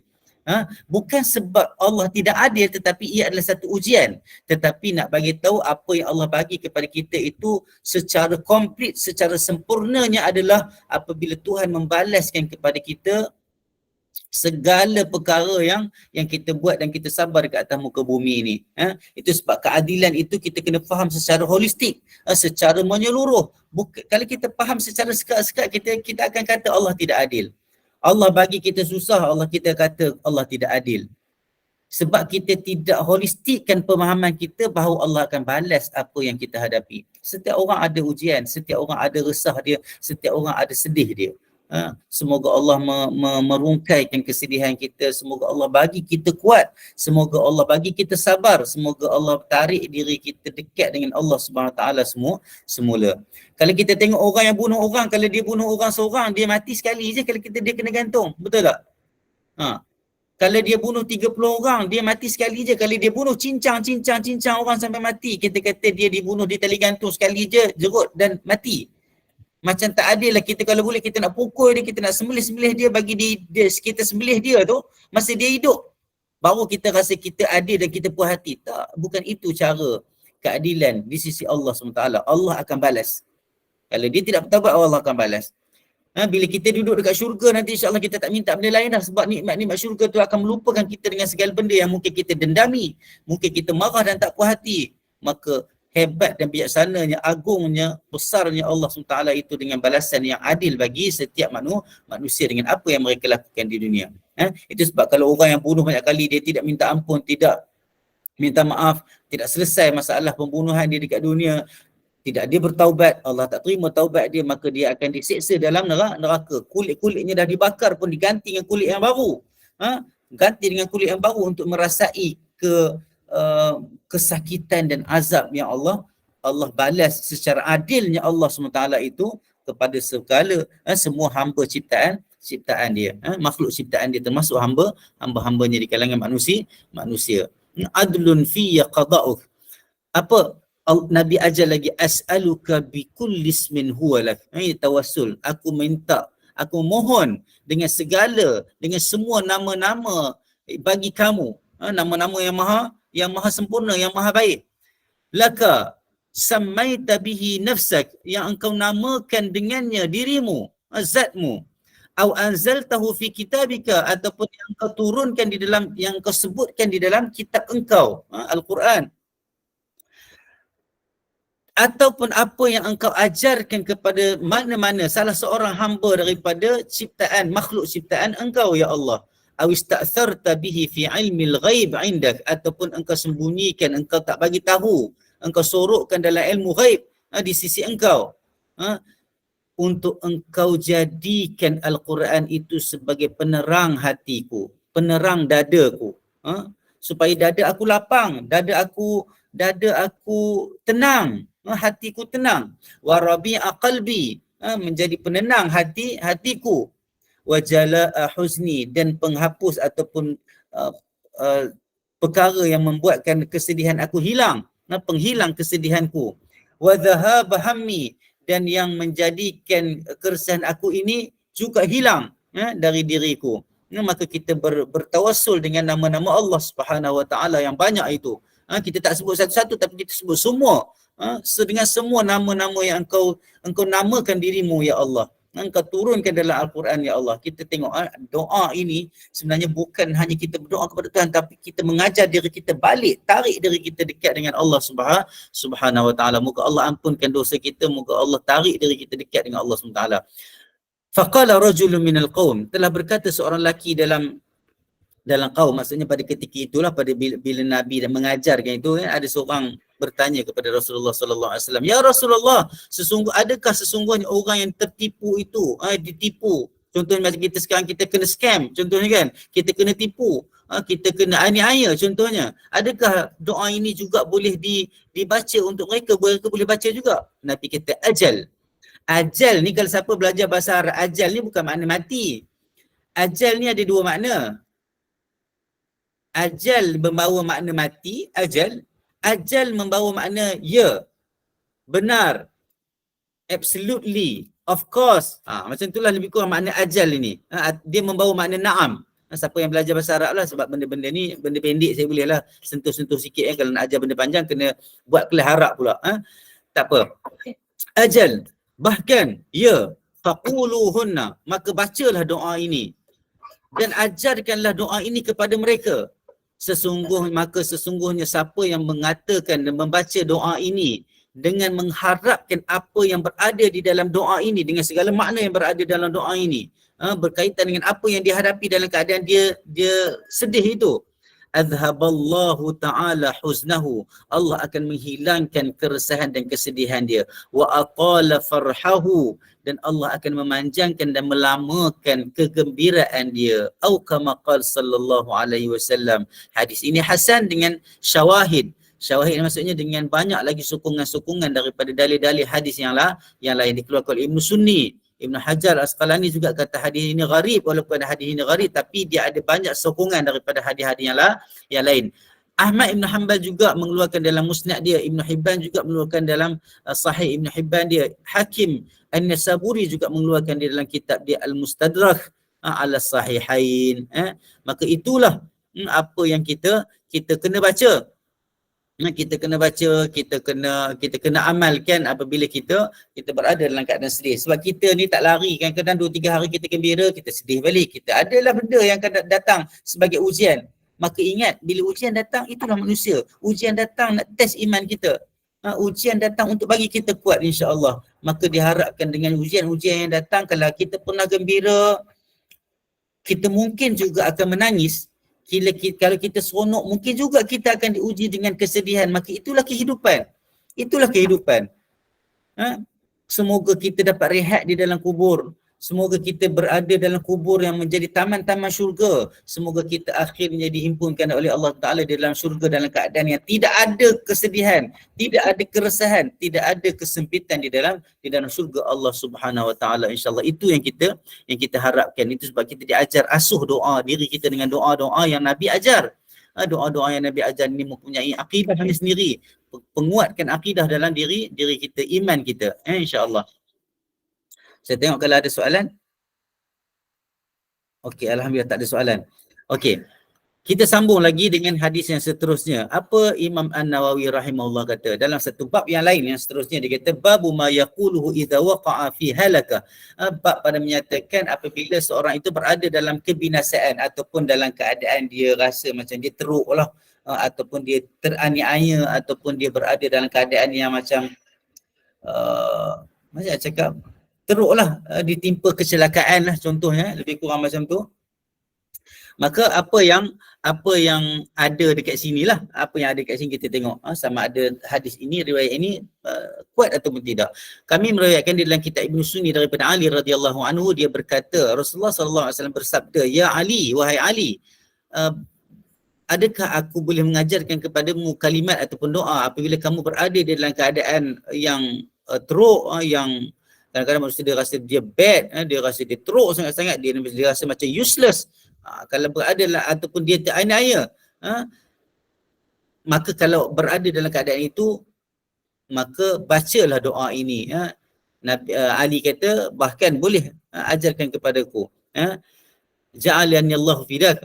Bukan sebab Allah tidak adil, tetapi ia adalah satu ujian. Tetapi nak bagi tahu apa yang Allah bagi kepada kita itu secara komplit, secara sempurnanya adalah apabila Tuhan membalaskan kepada kita segala perkara yang kita buat dan kita sabar dekat atas muka bumi ini. Itu sebab keadilan itu kita kena faham secara holistik, secara menyeluruh. Kalau kita faham secara sekat-sekat, kita akan kata Allah tidak adil. Allah bagi kita susah, kita kata Allah tidak adil. Sebab kita tidak holistikkan pemahaman kita bahawa Allah akan balas apa yang kita hadapi. Setiap orang ada ujian, setiap orang ada resah dia, setiap orang ada sedih dia. Semoga Allah merungkaikan kesedihan kita. Semoga Allah bagi kita kuat. Semoga Allah bagi kita sabar. Semoga Allah tarik diri kita dekat dengan Allah SWT semula. Kalau kita tengok orang yang bunuh orang, kalau dia bunuh orang seorang, dia mati sekali je kalau dia kena gantung. Betul tak? Kalau dia bunuh 30 orang, dia mati sekali je. Kalau dia bunuh cincang orang sampai mati, kita kata dia dibunuh di tali gantung sekali je, jerut dan mati. Macam tak adil lah. Kita kalau boleh kita nak pukul dia, kita nak sembelih dia, bagi kita sembelih dia tu masa dia hidup, baru kita rasa kita adil dan kita puas hati. Tak, bukan itu cara keadilan di sisi Allah SWT. Allah akan balas. Kalau dia tidak bertaubat, Allah akan balas. Bila kita duduk dekat syurga nanti, insyaAllah kita tak minta benda lain dah, sebab nikmat-nikmat syurga tu akan melupakan kita dengan segala benda yang mungkin kita dendami, mungkin kita marah dan tak puas hati. Maka hebat dan bijaksananya, agungnya, besarnya Allah SWT itu dengan balasan yang adil bagi setiap manusia dengan apa yang mereka lakukan di dunia. Itu sebab kalau orang yang bunuh banyak kali, dia tidak minta ampun, tidak minta maaf, tidak selesai masalah pembunuhan dia dekat dunia, tidak dia bertaubat, Allah tak terima taubat dia, maka dia akan disiksa dalam neraka. Kulit-kulitnya dah dibakar pun diganti dengan kulit yang baru. Ganti dengan kulit yang baru untuk merasai kesakitan dan azab yang Allah balas secara adilnya Allah SWT itu kepada semua hamba ciptaan dia, makhluk ciptaan dia, termasuk hamba-hambanya di kalangan manusia. Adlun fiyya qada'uh. Apa Nabi ajar lagi, as'aluka bikulli ismin huwa lak. Ini tawassul. Aku minta, aku mohon dengan semua nama-nama bagi kamu. Nama-nama yang maha sempurna, yang maha baik. Laka samaita bihi nafsak, yang engkau namakan dengannya dirimu, zatmu. Au anzaltahu fi kitabika, ataupun yang engkau turunkan di dalam, yang engkau sebutkan di dalam kitab engkau, Al-Quran. Ataupun apa yang engkau ajarkan kepada mana-mana salah seorang hamba daripada ciptaan, makhluk ciptaan engkau, ya Allah. Aw ista'tharta bihi fi ilmil ghaib indak, ataupun engkau sembunyikan, engkau tak bagi tahu, engkau sorokkan dalam ilmu ghaib di sisi engkau, untuk engkau jadikan Al-Quran itu sebagai penerang hatiku, penerang dadaku, supaya dada aku lapang, dada aku tenang, hatiku tenang. Wa rabi'a qalbi, menjadi penenang hatiku. Wa jala'a huzni, dan penghapus ataupun perkara yang membuatkan kesedihan aku hilang, penghilang kesedihanku. Wa dhahaba hammi, dan yang menjadikan keresahan aku ini juga hilang dari diriku. Maka kita bertawassul dengan nama-nama Allah Subhanahu Wa Taala yang banyak itu. Kita tak sebut satu-satu, tapi kita sebut semua. Dengan semua nama-nama yang engkau namakan dirimu, ya Allah. Engkau turunkan dalam Al-Quran, ya Allah. Kita tengok doa ini sebenarnya bukan hanya kita berdoa kepada Tuhan, tapi kita mengajar diri kita balik, tarik diri kita dekat dengan Allah Subhanahu Wa Taala. Moga Allah ampunkan dosa kita, moga Allah tarik diri kita dekat dengan Allah Subhanahu Wa Taala. Faqala rajulun minal qaum, telah berkata seorang lelaki dalam kaum, maksudnya pada ketika itulah, pada bila Nabi dan mengajarkan itu, ada seorang bertanya kepada Rasulullah sallallahu alaihi wasallam, ya Rasulullah, adakah sesungguhnya orang yang tertipu itu, ditipu? Contohnya macam kita sekarang, kita kena scam, contohnya kan, kita kena tipu, kita kena aniaya contohnya. Adakah doa ini juga boleh dibaca untuk mereka boleh baca juga? Nabi kata, ajal. Ajal ni kalau siapa belajar bahasa Arab, ajal ni bukan makna mati. Ajal ni ada dua makna. Ajal membawa makna mati, ajal. Ajal membawa makna ya, benar, absolutely, of course. Macam itulah lebih kurang makna ajal ini. Dia membawa makna na'am. Siapa yang belajar bahasa Arab lah, sebab benda-benda ni, benda pendek saya boleh lah sentuh-sentuh sikit. Kalau nak ajar benda panjang, kena buat kelas harap pula. Tak apa. Ajal, bahkan ya, faquluhunna, maka bacalah doa ini dan ajarkanlah doa ini kepada mereka. Sesungguhnya siapa yang mengatakan dan membaca doa ini dengan mengharapkan apa yang berada di dalam doa ini, dengan segala makna yang berada dalam doa ini, berkaitan dengan apa yang dihadapi dalam keadaan dia sedih itu, azhaballahu ta'ala huznahu, Allah akan menghilangkan keresahan dan kesedihan dia, wa aqala farhahu, dan Allah akan memanjangkan dan melamakan kegembiraan dia. Au kama qala sallallahu alaihi wasallam. Hadis ini hasan dengan syawahid. Syawahid maksudnya dengan banyak lagi sokongan-sokongan daripada dalil-dalil hadis yang lain dikeluarkan oleh Ibn Sunni. Ibn Hajar Asqalani juga kata hadis ini gharib, walaupun hadis ini gharib tapi dia ada banyak sokongan daripada hadis-hadis yang lain. Ahmad Ibn Hanbal juga mengeluarkan dalam musnad dia, Ibn Hibban juga mengeluarkan dalam sahih Ibn Hibban dia, Hakim An-Nasaburi juga mengeluarkan di dalam kitab dia Al-Mustadrak ala Sahihain. Maka itulah apa yang kita kena baca. Kita kena baca, kita kena amalkan apabila kita berada dalam keadaan sedih. Sebab kita ni tak lari, kadang-kadang 2-3 hari kita gembira, kita sedih balik. Kita adalah benda yang akan datang sebagai ujian. Maka ingat, bila ujian datang, itulah manusia. Ujian datang nak test iman kita. Ujian datang untuk bagi kita kuat, insya-Allah. Maka diharapkan dengan ujian-ujian yang datang, kalau kita pernah gembira, kita mungkin juga akan menangis. Kalau kita seronok, mungkin juga kita akan diuji dengan kesedihan. Maka itulah kehidupan. Itulah kehidupan. Semoga kita dapat rehat di dalam kubur. Semoga kita berada dalam kubur yang menjadi taman-taman syurga. Semoga kita akhirnya dihimpunkan oleh Allah Ta'ala di dalam syurga dalam keadaan yang tidak ada kesedihan, tidak ada keresahan, tidak ada kesempitan di dalam syurga Allah Subhanahu Wa Ta'ala, insyaAllah. Itu yang kita harapkan. Itu sebab kita diajar asuh doa diri kita dengan doa-doa yang Nabi ajar. Doa-doa yang Nabi ajar ini mempunyai akidahnya sendiri, penguatkan akidah dalam diri kita, iman kita, insya-Allah. Saya tengok kalau ada soalan. Okey, alhamdulillah tak ada soalan. Okey. Kita sambung lagi dengan hadis yang seterusnya. Apa Imam An-Nawawi rahimahullah kata dalam satu bab yang lain yang seterusnya, dia kata babu ma yaquluhu idza waqa'a fi halaka. Bab pada menyatakan apabila seorang itu berada dalam kebinasaan ataupun dalam keadaan dia rasa macam dia teruk lah, ataupun dia teraniaya, ataupun dia berada dalam keadaan yang macam macam saya cakap teruk lah, ditimpa kecelakaan lah contohnya, lebih kurang macam tu. Maka apa yang ada dekat sini lah, apa yang ada dekat sini kita tengok sama ada hadis ini, riwayat ini kuat ataupun tidak. Kami meriwayatkan di dalam kitab Ibn Sunni daripada Ali radhiyallahu anhu, dia berkata Rasulullah sallallahu alaihi wasallam bersabda, "Ya Ali, wahai Ali, adakah aku boleh mengajarkan kepadamu kalimat ataupun doa apabila kamu berada di dalam keadaan yang teruk, yang kadang-kadang manusia dia rasa dia bad, dia rasa dia teruk sangat-sangat, dia rasa macam useless. Kalau berada lah, ataupun dia teraniaya, maka kalau berada dalam keadaan itu, maka bacalah doa ini. Nabi Ali kata bahkan boleh ajarkan kepadaku. Ja'alani Allah fidak.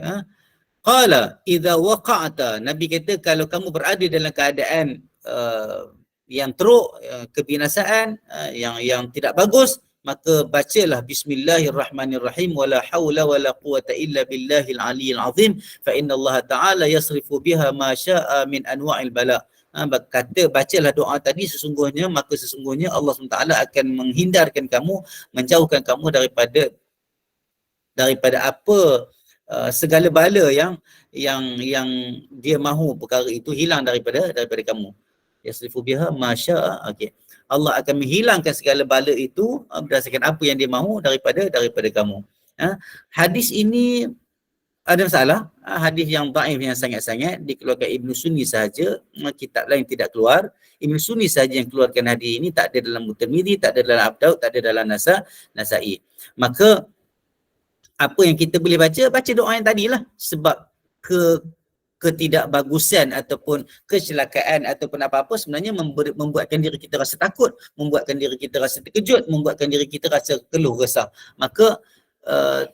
Qala idza waqa'ta, Nabi kata kalau kamu berada dalam keadaan yang teruk, kebinasaan, yang tidak bagus, maka bacalah bismillahirrahmanirrahim wala haula wala quwata illa billahil aliyyil azim fa inna Allah taala yasrifu biha ma syaa min anwa'il bala. Kata bacalah doa tadi, sesungguhnya Allah SWT akan menghindarkan kamu, menjauhkan kamu daripada apa segala bala yang dia mahu perkara itu hilang daripada kamu. Yasrifu biha ma syaa. Okey. Allah akan menghilangkan segala bala itu berdasarkan apa yang dia mahu daripada kamu. Hadis ini ada masalah. Hadis yang dhaif yang sangat-sangat, dikeluarkan Ibn Sunni sahaja, kitab lain tidak keluar. Ibn Sunni sahaja yang keluarkan hadis ini, tak ada dalam Tirmidzi, tak ada dalam Abu Daud, tak ada dalam Nasa'i. Maka apa yang kita boleh baca doa yang tadilah, sebab ketidakbagusan ataupun kecelakaan ataupun apa-apa sebenarnya membuatkan diri kita rasa takut, membuatkan diri kita rasa terkejut, membuatkan diri kita rasa keluh resah. Maka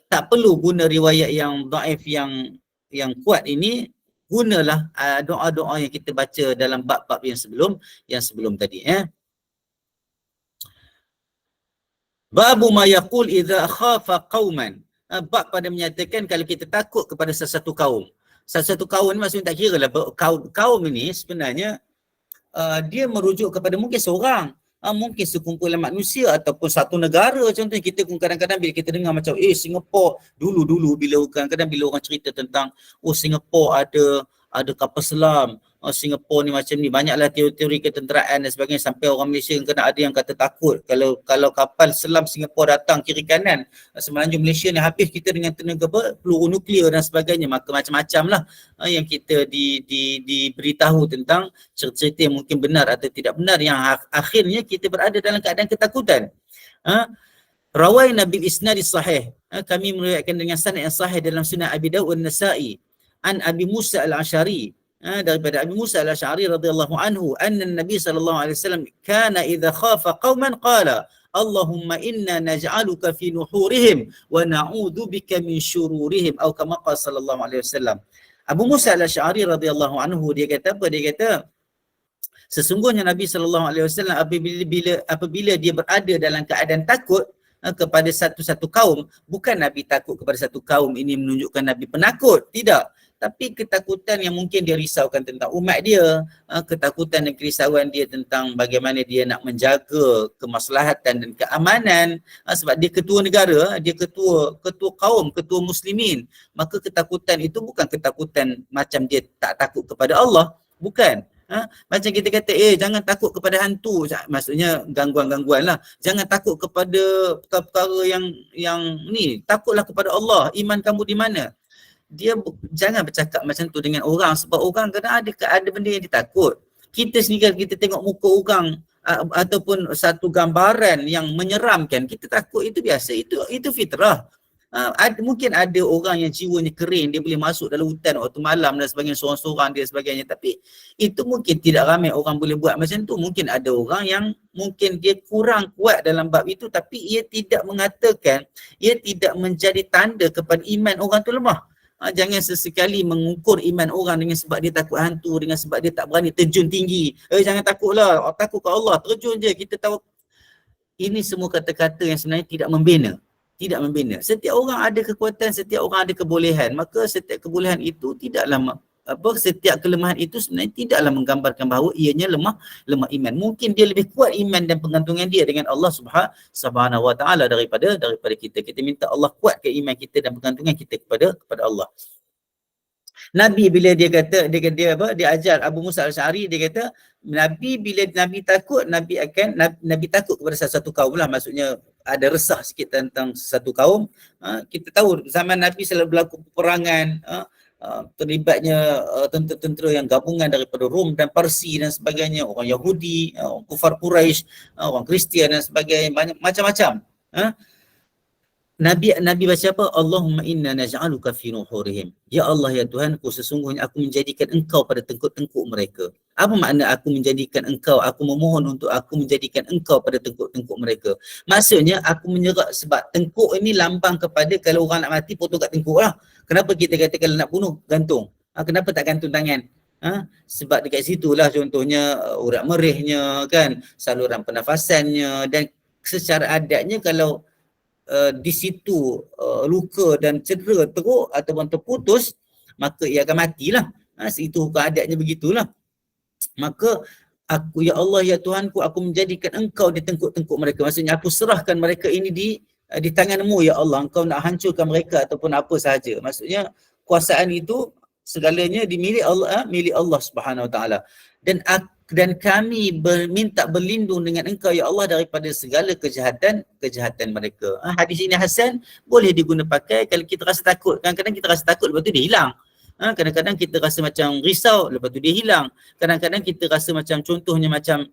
tak perlu guna riwayat yang dhaif yang kuat ini, gunalah doa-doa yang kita baca dalam bab-bab yang sebelum tadi. Babu ma yaqul idza khafa qauman. Bab pada menyatakan kalau kita takut kepada sesuatu kaum. Satu kaum ni maksudnya tak kira lah kaum ini sebenarnya dia merujuk kepada mungkin seorang, mungkin sekumpulan manusia ataupun satu negara. Contohnya kita kadang-kadang bila kita dengar macam Singapura dulu bila kadang-kadang bila orang cerita tentang Singapura ada kapal selam, Singapura ni macam ni, banyaklah teori ketenteraan dan sebagainya, sampai orang Malaysia kena ada yang kata takut kalau kapal selam Singapura datang kiri kanan semenanjung Malaysia ni, habis kita dengan tenaga peluru nuklear dan sebagainya. Maka macam-macam lah yang kita diberitahu tentang cerita yang mungkin benar atau tidak benar, yang akhirnya kita berada dalam keadaan ketakutan. Rawaina bil isnad sahih, kami meriwayatkan dengan sanad yang sahih dalam Sunan Abi Daud dan Nasa'i, an Abi Musa al-Asy'ari, daripada Abi Musa al-Asy'ari radhiyallahu anhu, anna Nabi sallallahu alaihi wasallam kana idza khafa qauman qala Allahumma inna naj'aluka fi nuhurihim wa na'udzu bika min syururihim, atau kama qala sallallahu alaihi wasallam. Abu Musa al-Asy'ari radhiyallahu anhu dia kata apa? Dia kata sesungguhnya Nabi sallallahu alaihi wasallam apabila dia berada dalam keadaan takut kepada satu kaum, bukan Nabi takut kepada satu kaum ini menunjukkan Nabi penakut, tidak. Tapi ketakutan yang mungkin dia risaukan tentang umat dia, ketakutan dan kerisauan dia tentang bagaimana dia nak menjaga kemaslahatan dan keamanan, sebab dia ketua negara, dia ketua kaum, ketua muslimin. Maka ketakutan itu bukan ketakutan macam dia tak takut kepada Allah, bukan. Macam kita kata jangan takut kepada hantu, maksudnya gangguan-gangguan lah. Jangan takut kepada perkara-perkara yang ni, takutlah kepada Allah. Iman kamu di mana? Dia jangan bercakap macam tu dengan orang, sebab orang kadang ada benda yang ditakut. Kita sendiri kita tengok muka orang ataupun satu gambaran yang menyeramkan, kita takut, itu biasa, itu fitrah. Mungkin ada orang yang jiwanya kering, dia boleh masuk dalam hutan waktu malam dan sebagainya, seorang-seorang dia sebagainya, tapi itu mungkin tidak ramai orang boleh buat macam tu. Mungkin ada orang yang mungkin dia kurang kuat dalam bab itu, tapi ia tidak mengatakan, ia tidak menjadi tanda kepada iman orang tu lemah. Jangan sesekali mengukur iman orang dengan sebab dia takut hantu, dengan sebab dia tak berani terjun tinggi. Jangan takutlah, takut ke Allah, terjun je. Kita tahu ini semua kata-kata yang sebenarnya tidak membina. Tidak membina. Setiap orang ada kekuatan, setiap orang ada kebolehan. Maka setiap kebolehan itu tidaklah setiap kelemahan itu sebenarnya tidaklah menggambarkan bahawa ianya lemah iman. Mungkin dia lebih kuat iman dan pengantungan dia dengan Allah Subhanahu wa taala daripada kita. Kita minta Allah kuatkan iman kita dan pengantungan kita kepada Allah. Nabi bila dia ajar Abu Musa Al-Asy'ari, dia kata Nabi bila Nabi takut, Nabi takut kepada satu kaum lah, maksudnya ada resah sikit tentang satu kaum. Kita tahu zaman Nabi selalu berlaku peperangan, terlibatnya tentera-tentera yang gabungan daripada Rom dan Parsi dan sebagainya, orang Yahudi, kufar Quraisy, orang Kristian dan sebagainya, banyak macam-macam. Nabi baca apa? Allahumma inna naj'aluka fi nuhurihim. Ya Allah, ya Tuhanku, sesungguhnya aku menjadikan engkau pada tengkuk-tengkuk mereka. Apa makna aku menjadikan engkau? Aku memohon untuk aku menjadikan engkau pada tengkuk-tengkuk mereka. Maksudnya aku menyerah, sebab tengkuk ini lambang kepada kalau orang nak mati potong kat tengkuk lah. Kenapa kita kata kalau nak bunuh gantung? Kenapa tak gantung tangan? Sebab dekat situlah contohnya urat merihnya kan, saluran pernafasannya, dan secara adatnya kalau di situ luka dan cedera teruk ataupun terputus, maka ia akan matilah. Itu hukum adatnya begitulah. Maka aku, ya Allah, ya Tuhanku, aku menjadikan engkau di tengkuk-tengkuk mereka. Maksudnya aku serahkan mereka ini di tanganmu, ya Allah. Engkau nak hancurkan mereka ataupun apa sahaja. Maksudnya kuasaan itu segalanya dimiliki Allah, milik Allah Subhanahu Wa Taala. Dan kami minta berlindung dengan engkau, ya Allah, daripada segala kejahatan mereka. Hadis ini hasan, boleh diguna pakai kalau kita rasa takut. Kadang-kadang kita rasa takut, lepas tu dia hilang. Kadang-kadang kita rasa macam risau, lepas tu dia hilang. Kadang-kadang kita rasa macam, contohnya macam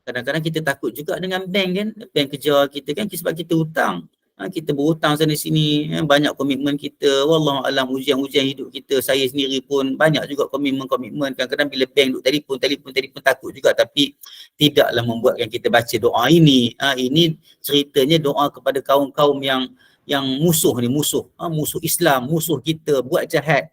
kadang-kadang kita takut juga dengan bank kan. Bank kejar kita kan sebab kita hutang. Kita berhutang sana sini, banyak komitmen kita. Wallahualam, ujian-ujian hidup kita, saya sendiri pun banyak juga komitmen. Kadang-kadang bila bank duk telefon takut juga, tapi tidaklah membuatkan kita baca doa ini. Ini ceritanya doa kepada kaum-kaum yang musuh Islam, musuh kita, buat jahat.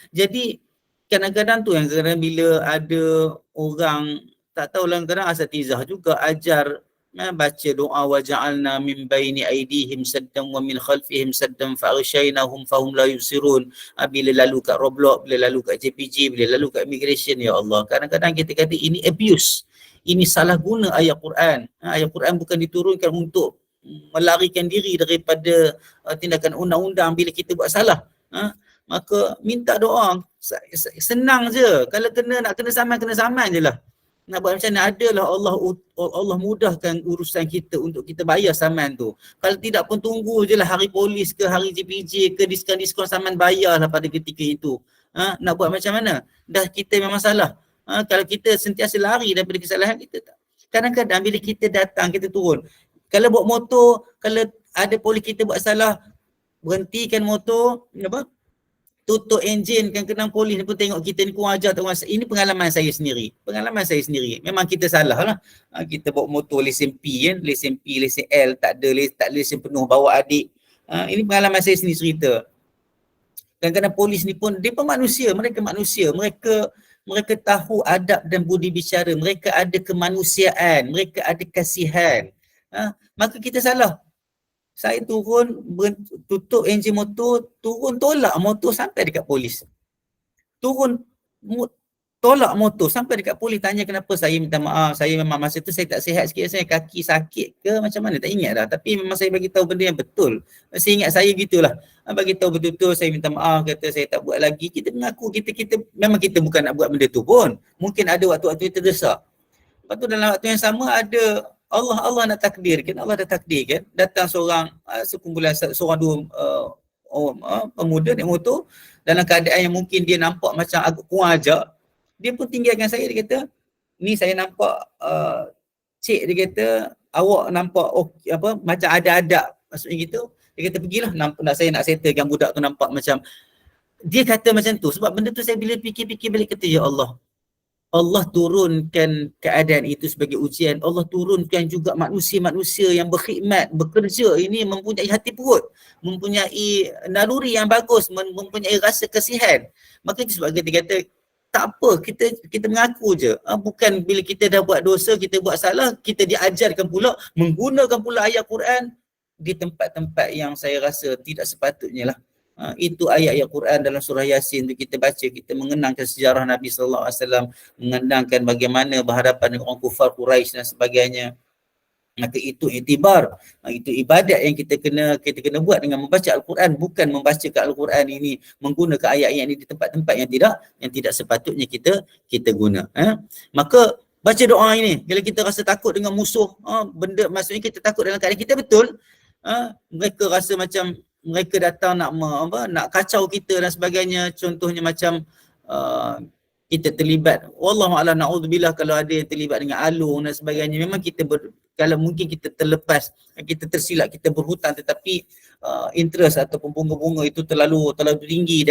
Jadi kadang-kadang tu yang kadang bila ada orang tak tahu lah, kadang asatizah juga ajar baca doa waja'alna min baini aidihim saddan wa min khalfihim saddan fa'aghshaynahum fahum la yubsirun. Bila lalu kat Roblox, bila lalu kat JPJ, bila lalu kat immigration, ya Allah, kadang-kadang kita kata ini abuse, ini salah guna ayat Quran. Ayat Quran bukan diturunkan untuk melarikan diri daripada tindakan undang-undang bila kita buat salah. Maka minta doa, senang je. Kalau nak kena saman je lah. Nak buat macam mana, adalah Allah mudahkan urusan kita untuk kita bayar saman tu. Kalau tidak pun tunggu je lah hari polis ke hari JPJ ke diskon saman, bayarlah pada ketika itu. Nak buat macam mana? Dah kita memang salah. Kalau kita sentiasa lari daripada kesalahan kita, kadang-kadang bila kita datang, kita turun. Kalau bawa motor, kalau ada polis kita buat salah, berhentikan motor, tutup enjin, kadang-kadang polis pun tengok kita ni kurang ajar. Ini pengalaman saya sendiri. Memang kita salah lah. Kita bawa motor lesen P kan, lesen P, lesen L, tak ada lesen penuh, bawa adik. Ini pengalaman saya sendiri cerita. Kadang-kadang polis ni pun, dia pun manusia. Mereka tahu adab dan budi bicara. Mereka ada kemanusiaan, mereka ada kasihan. Maka kita salah. Saya turun, tutup enjin motor, turun tolak motor sampai dekat polis. Tolak motor sampai dekat polis, tanya kenapa, saya minta maaf, saya memang masa tu saya tak sihat sikit, saya kaki sakit ke macam mana, tak ingat dah. Tapi memang saya bagi tahu benda yang betul. Saya ingat saya gitulah. Bagi tahu betul-betul, saya minta maaf, kata saya tak buat lagi. Kita mengaku kita memang kita bukan nak buat benda tu pun. Mungkin ada waktu-waktu terdesak. Lepas tu dalam waktu yang sama ada Allah nak takdirkan, Allah dah takdirkan, datang sekumpulan dua pemuda naik motor dalam keadaan yang mungkin dia nampak macam agak kurang ajar. Dia pun tinggalkan saya, dia kata, ni saya nampak cik, dia kata, awak nampak macam ada adab maksudnya gitu. Dia kata pergilah, saya nak settlekan budak tu nampak macam, dia kata macam tu. Sebab benda tu saya bila fikir-fikir balik kata, ya Allah, Allah turunkan keadaan itu sebagai ujian. Allah turunkan juga manusia-manusia yang berkhidmat, bekerja ini mempunyai hati perut, mempunyai naluri yang bagus, mempunyai rasa kasihan. Maka itu sebab kita kata, tak apa, kita mengaku je. Bukan bila kita dah buat dosa, kita buat salah, kita diajarkan pula menggunakan pula ayat Quran di tempat-tempat yang saya rasa tidak sepatutnya lah. Itu ayat-ayat Quran dalam surah Yasin tu kita baca, kita mengenangkan sejarah Nabi SAW, mengenangkan bagaimana berhadapan dengan orang kufar Quraisy dan sebagainya. Maka itu iktibar, itu ibadat yang kita kena buat dengan membaca Al-Quran, bukan membaca Al-Quran ini, menggunakan ayat-ayat ini di tempat-tempat yang tidak sepatutnya kita guna. Maka baca doa ini bila kita rasa takut dengan musuh, benda maksudnya kita takut dalam keadaan kita betul, mereka rasa macam mereka datang nak kacau kita dan sebagainya. Contohnya macam kita terlibat, wallahualam, na'udzubillah, kalau ada yang terlibat dengan alung dan sebagainya, memang kita kalau mungkin kita terlepas, kita tersilap, kita berhutang, tetapi interest ataupun bunga-bunga itu terlalu tinggi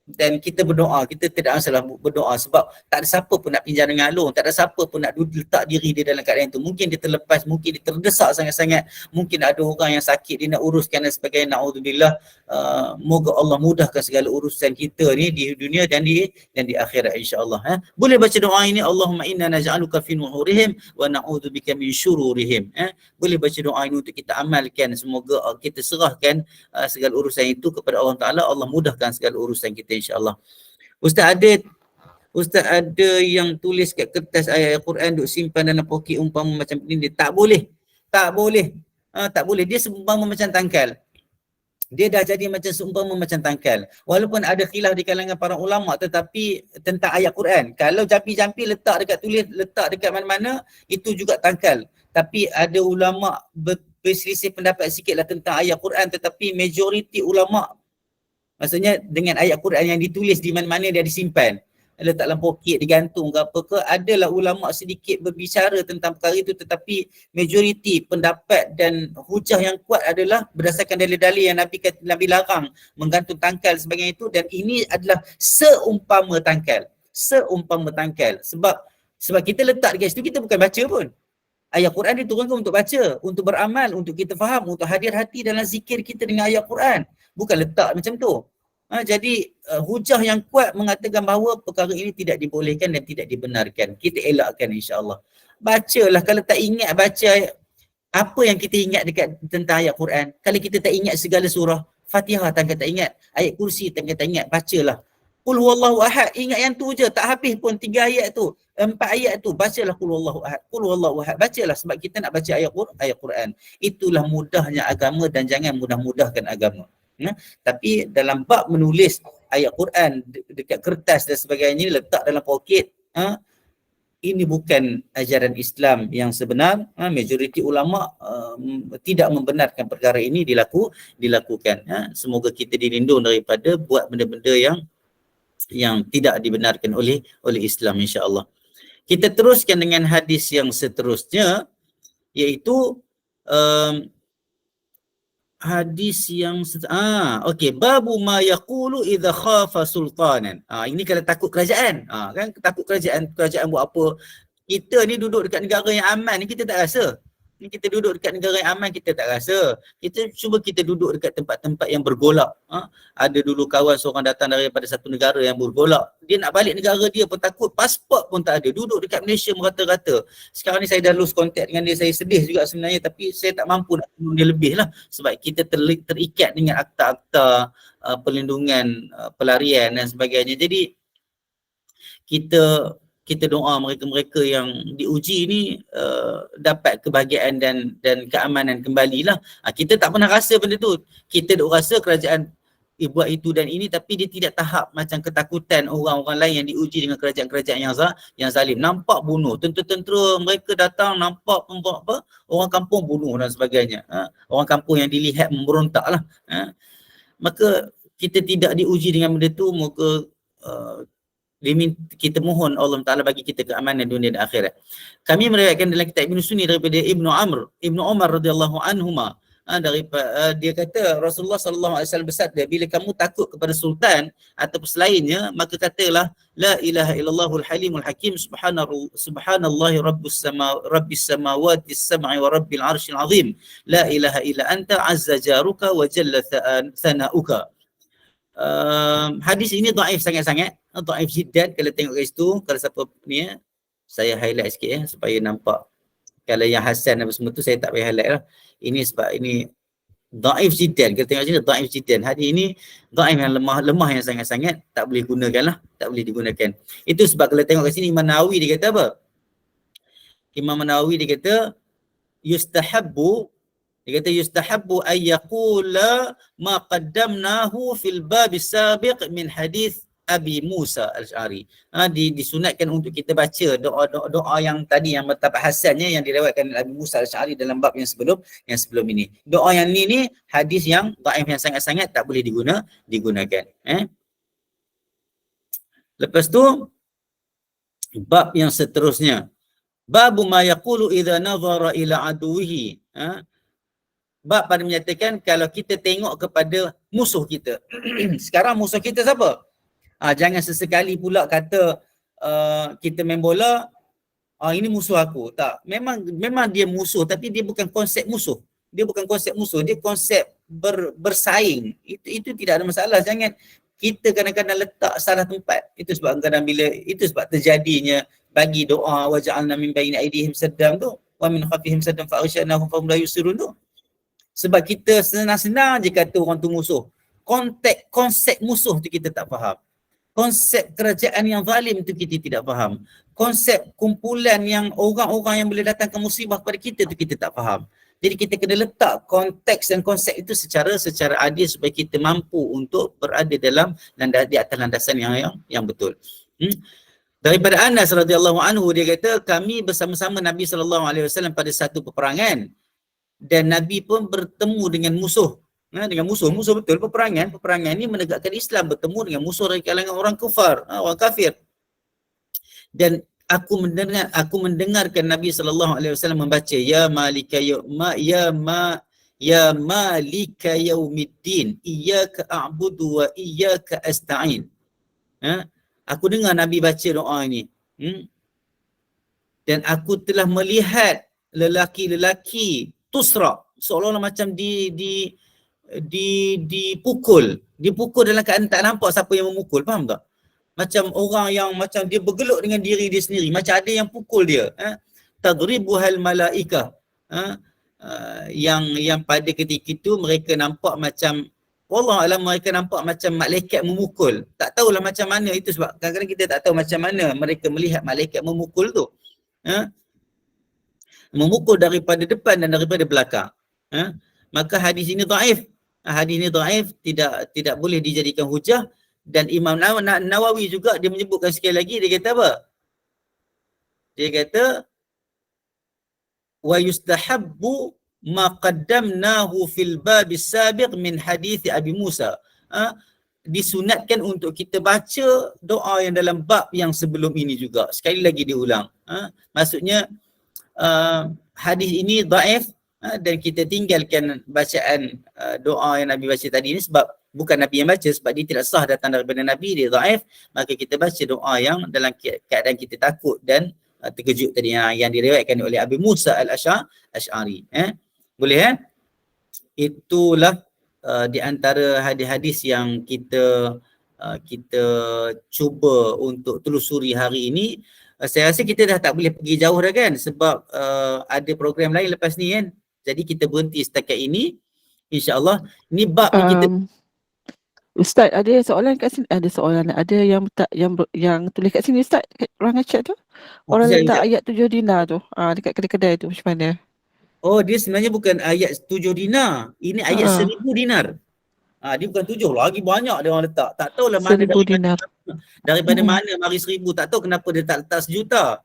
dan kita berdoa, kita tidak masalah berdoa sebab tak ada siapa pun nak pinjam dengan alung, tak ada siapa pun nak letak diri dia dalam keadaan itu. Mungkin dia terlepas, mungkin dia terdesak sangat-sangat, mungkin ada orang yang sakit, dia nak uruskan dan sebagainya, na'udzubillah. Moga Allah mudahkan segala urusan kita ni di dunia dan di akhirat, insya-Allah. Boleh baca doa ini, Allahumma inna naj'aluka fi nuhurihim wa na'udzubika min syururihim. Boleh baca doa ini untuk kita amalkan, semoga kita serahkan segala urusan itu kepada Allah Taala, Allah mudahkan segala urusan kita, insya-Allah. Ustaz ada yang tulis kat kertas ayat Al-Quran duk simpan dalam poket umpama macam ini, tak boleh. Tak boleh. Dia seumpama macam tangkal. Dia dah jadi macam seumpama macam tangkal. Walaupun ada khilaf di kalangan para ulama tetapi tentang ayat Quran. Kalau jampi-jampi letak dekat mana-mana, itu juga tangkal. Tapi ada ulama berselisih pendapat sikitlah tentang ayat Quran, tetapi majoriti ulama, maksudnya dengan ayat Quran yang ditulis di mana-mana dia disimpan, letak dalam poket, digantung ke apa ke, adalah ulama sedikit berbicara tentang perkara itu, tetapi majoriti pendapat dan hujah yang kuat adalah berdasarkan dalil-dalil yang Nabi larang menggantung tangkal sebagainya itu, dan ini adalah seumpama tangkal. Sebab kita letak dekat situ, kita bukan baca pun. Ayat Quran diturunkan untuk baca, untuk beramal, untuk kita faham, untuk hadir hati dalam zikir kita dengan ayat Quran. Bukan letak macam tu. Jadi hujah yang kuat mengatakan bahawa perkara ini tidak dibolehkan dan tidak dibenarkan. Kita elakkan, insya-Allah. Bacalah, kalau tak ingat baca apa yang kita ingat dekat tentang ayat Quran. Kalau kita tak ingat segala surah, Fatihah tak ingat, ayat kursi tak ingat, bacalah. Qul huwallahu ahad, ingat yang tu je, tak habis pun 3 ayat tu, 4 ayat tu, bacalah qul huwallahu ahad, bacalah, sebab kita nak baca ayat Quran. Itulah mudahnya agama, dan jangan mudah-mudahkan agama. Tapi dalam bab menulis ayat Quran dekat kertas dan sebagainya, letak dalam poket, ini bukan ajaran Islam yang sebenar. Majoriti ulama tidak membenarkan perkara ini dilakukan. Semoga kita dilindung daripada buat benda-benda yang tidak dibenarkan oleh Islam, insya-Allah. Kita teruskan dengan hadis yang seterusnya, iaitu hadis yang okey, babu ma yaqulu idza khafa sultanan. Ini kalau takut kerajaan. Kan takut kerajaan buat apa? Kita ni duduk dekat negara yang aman ni kita tak rasa. Kita duduk dekat negara yang aman kita tak rasa. Kita duduk dekat tempat-tempat yang bergolak. Ada dulu kawan seorang datang daripada satu negara yang bergolak. Dia nak balik negara dia pun takut, pasport pun tak ada. Duduk dekat Malaysia merata-rata. Sekarang ni saya dah lose contact dengan dia, saya sedih juga sebenarnya, tapi saya tak mampu nak tolong dia lebih lah. Sebab kita terikat dengan akta-akta perlindungan pelarian dan sebagainya. Jadi kita doa mereka-mereka yang diuji ni dapat kebahagiaan dan keamanan kembalilah. Kita tak pernah rasa benda tu. Kita duk rasa kerajaan buat itu dan ini, tapi dia tidak tahap macam ketakutan orang-orang lain yang diuji dengan kerajaan-kerajaan yang zalim. Nampak bunuh, tentera-tentera mereka datang, nampak orang kampung bunuh dan sebagainya. Orang kampung yang dilihat memberontak lah. Maka kita tidak diuji dengan benda tu. Moga kita mohon Allah Ta'ala bagi kita keamanan dunia dan akhirat. Kami meriwayatkan dalam kitab Ibn Sunni daripada Ibnu Umar radhiyallahu anhuma, Dia kata Rasulullah sallallahu alaihi wasallam bersabda, bila kamu takut kepada sultan atau selainnya, maka katalah la ilaha illallahul halimul hakim subhanallahi rabbis samawati sab'i wa rabbil arsyil azim la ilaha illa anta azza jaruka wa jalla thanauka. Hadis ini dhaif sangat-sangat, dhaif jiddan kalau tengok kat situ. Kalau siapa ni saya highlight sikit supaya nampak. Kalau yang hasan apa semua tu saya tak payah highlight lah. Ini sebab ini dhaif jiddan. Kita tengok sini dhaif jiddan. Hadis ini dhaif yang lemah yang sangat-sangat, tak boleh gunakan lah, tak boleh digunakan. Itu sebab kalau tengok kat sini Imam Nawawi dia kata apa? Imam Nawawi dia kata yustahabbu ay yaqula ma qaddamnahu fil bab sabiq min hadis Abi Musa Al-Ash'ari. Disunatkan untuk kita baca doa yang tadi yang martabat hasannya yang diriwayatkan oleh Abi Musa Al-Ash'ari dalam bab yang sebelum ini. Doa yang ni hadis yang dhaif yang sangat-sangat tak boleh digunakan. Lepas tu bab yang seterusnya. Babu ma yaqulu idza nazara ila aduwihi. Bab pada menyatakan kalau kita tengok kepada musuh kita. Sekarang musuh kita siapa? Jangan sesekali pula kata kita main bola, ini musuh aku. Tak, memang dia musuh tapi dia bukan konsep musuh. Dia konsep bersaing. Itu tidak ada masalah. Jangan kita kadang-kadang letak salah tempat. Itu sebab terjadinya bagi doa waja'alna min baini aydihim saddam tu wa min khalfihim saddam fa aghshaynahum fa hum la yusirun tu. Sebab kita senang-senang je kata orang tu musuh. Konsep musuh tu kita tak faham. Konsep kerajaan yang zalim tu kita tidak faham. Konsep kumpulan yang orang-orang yang boleh datangkan musibah kepada kita tu kita tak faham. Jadi kita kena letak konteks dan konsep itu secara adil supaya kita mampu untuk berada di atas landasan yang betul. Daripada Anas radhiyallahu anhu dia kata kami bersama-sama Nabi sallallahu alaihi wasallam pada satu peperangan dan Nabi pun bertemu dengan musuh. Dengan musuh betul, peperangan ni menegakkan Islam, bertemu dengan musuh dari kalangan orang kafir, orang kafir. Dan aku mendengarkan Nabi sallallahu alaihi wasallam membaca ya malika yaumiddin iyyaka a'budu wa iyyaka asta'in. Aku dengar Nabi baca doa ini. Dan aku telah melihat lelaki-lelaki tusra, seolah-olah macam dipukul dalam keadaan tak nampak siapa yang memukul, faham tak? Macam orang yang macam dia bergeluk dengan diri dia sendiri, macam ada yang pukul dia. Tadribuhal malaikah. Yang pada ketika itu mereka nampak macam wallahu alam, mereka nampak macam malaikat memukul. Tak tahulah macam mana itu sebab kadang-kadang kita tak tahu macam mana mereka melihat malaikat memukul tu. Memukul daripada depan dan daripada belakang. Maka hadis ini dhaif. Hadis ini dhaif, tidak boleh dijadikan hujah. Dan Imam Nawawi juga dia menyebutkan sekali lagi, dia kata apa? Dia kata wa yustahabbu ma qaddamnahu fil bab sabiq min hadis Abi Musa. Disunatkan untuk kita baca doa yang dalam bab yang sebelum ini juga. Sekali lagi diulang. Maksudnya hadis ini dhaif dan kita tinggalkan bacaan doa yang Nabi baca tadi ni sebab bukan Nabi yang baca, sebab dia tidak sah datang daripada Nabi, dia dhaif. Maka kita baca doa yang dalam keadaan kita takut dan terkejut tadi yang diriwayatkan oleh Abi Musa Al-Ash'ari. Boleh itulah di antara hadis-hadis yang kita cuba untuk telusuri hari ini. Saya rasa kita dah tak boleh pergi jauh dah kan, sebab ada program lain lepas ni kan. Jadi kita berhenti setakat ini. InsyaAllah ni bab kita. Ustaz, ada soalan kat sini. Ada soalan. Ada yang tulis kat sini Ustaz, ruangan chat tu. Orang letak ayat 7 dinar tu. Dekat kedai-kedai tu macam mana? Oh, dia sebenarnya bukan ayat 7 dinar. Ini ayat 1000 dinar. Dia bukan 7, lagi banyak dia orang letak. Tak tahulah mana daripada mana mari 1000. Tak tahu kenapa dia tak letak sejuta.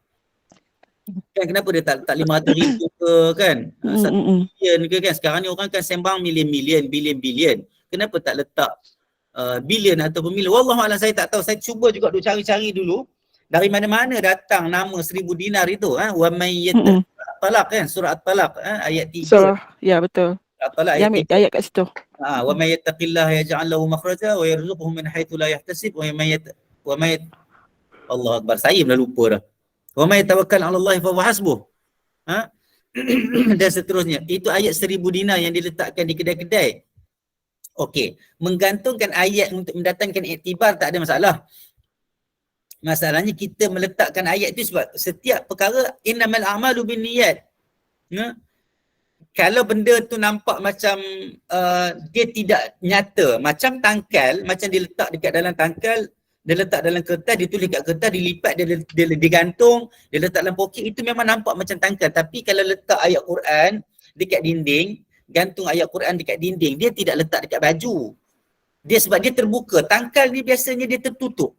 Kan kenapa dia tak letak 500,000 ke kan? 1 bilion ke kan? Sekarang ni orang kan sembang bilion. Kenapa tak letak bilion ataupun milion? Wallahualam, saya tak tahu. Saya cuba juga duk cari-cari dulu. Dari mana-mana datang nama 1000 dinar itu. Wa may talaq kan, surah At-Talaq ayat 3. Surah, ya betul. Apalah ayat Yang 3. ayat kat situ. Wa may yattaqillaha yaj'al lahu makhraja wa yarzuqhu min haitsu la yahtasib wa may Allah Akbar, saya dah lupa dah. Wa may tawakkal 'ala Allah fa huwa hasbuh. Ha? Dan seterusnya. Itu ayat 1000 dinar yang diletakkan di kedai-kedai. Okey, menggantungkan ayat untuk mendatangkan iktibar tak ada masalah. Masalahnya kita meletakkan ayat itu sebab setiap perkara innamal a'malu binniyat. Kalau benda tu nampak macam dia tidak nyata, macam tangkal, macam dia letak dekat dalam tangkal, dia letak dalam kertas, dia tulis kat kertas, dilipat, dia digantung, dia letak dalam poket, itu memang nampak macam tangkal. Tapi kalau letak ayat Quran dekat dinding, gantung ayat Quran dekat dinding, dia tidak letak dekat baju. Dia sebab dia terbuka. Tangkal ni biasanya dia tertutup.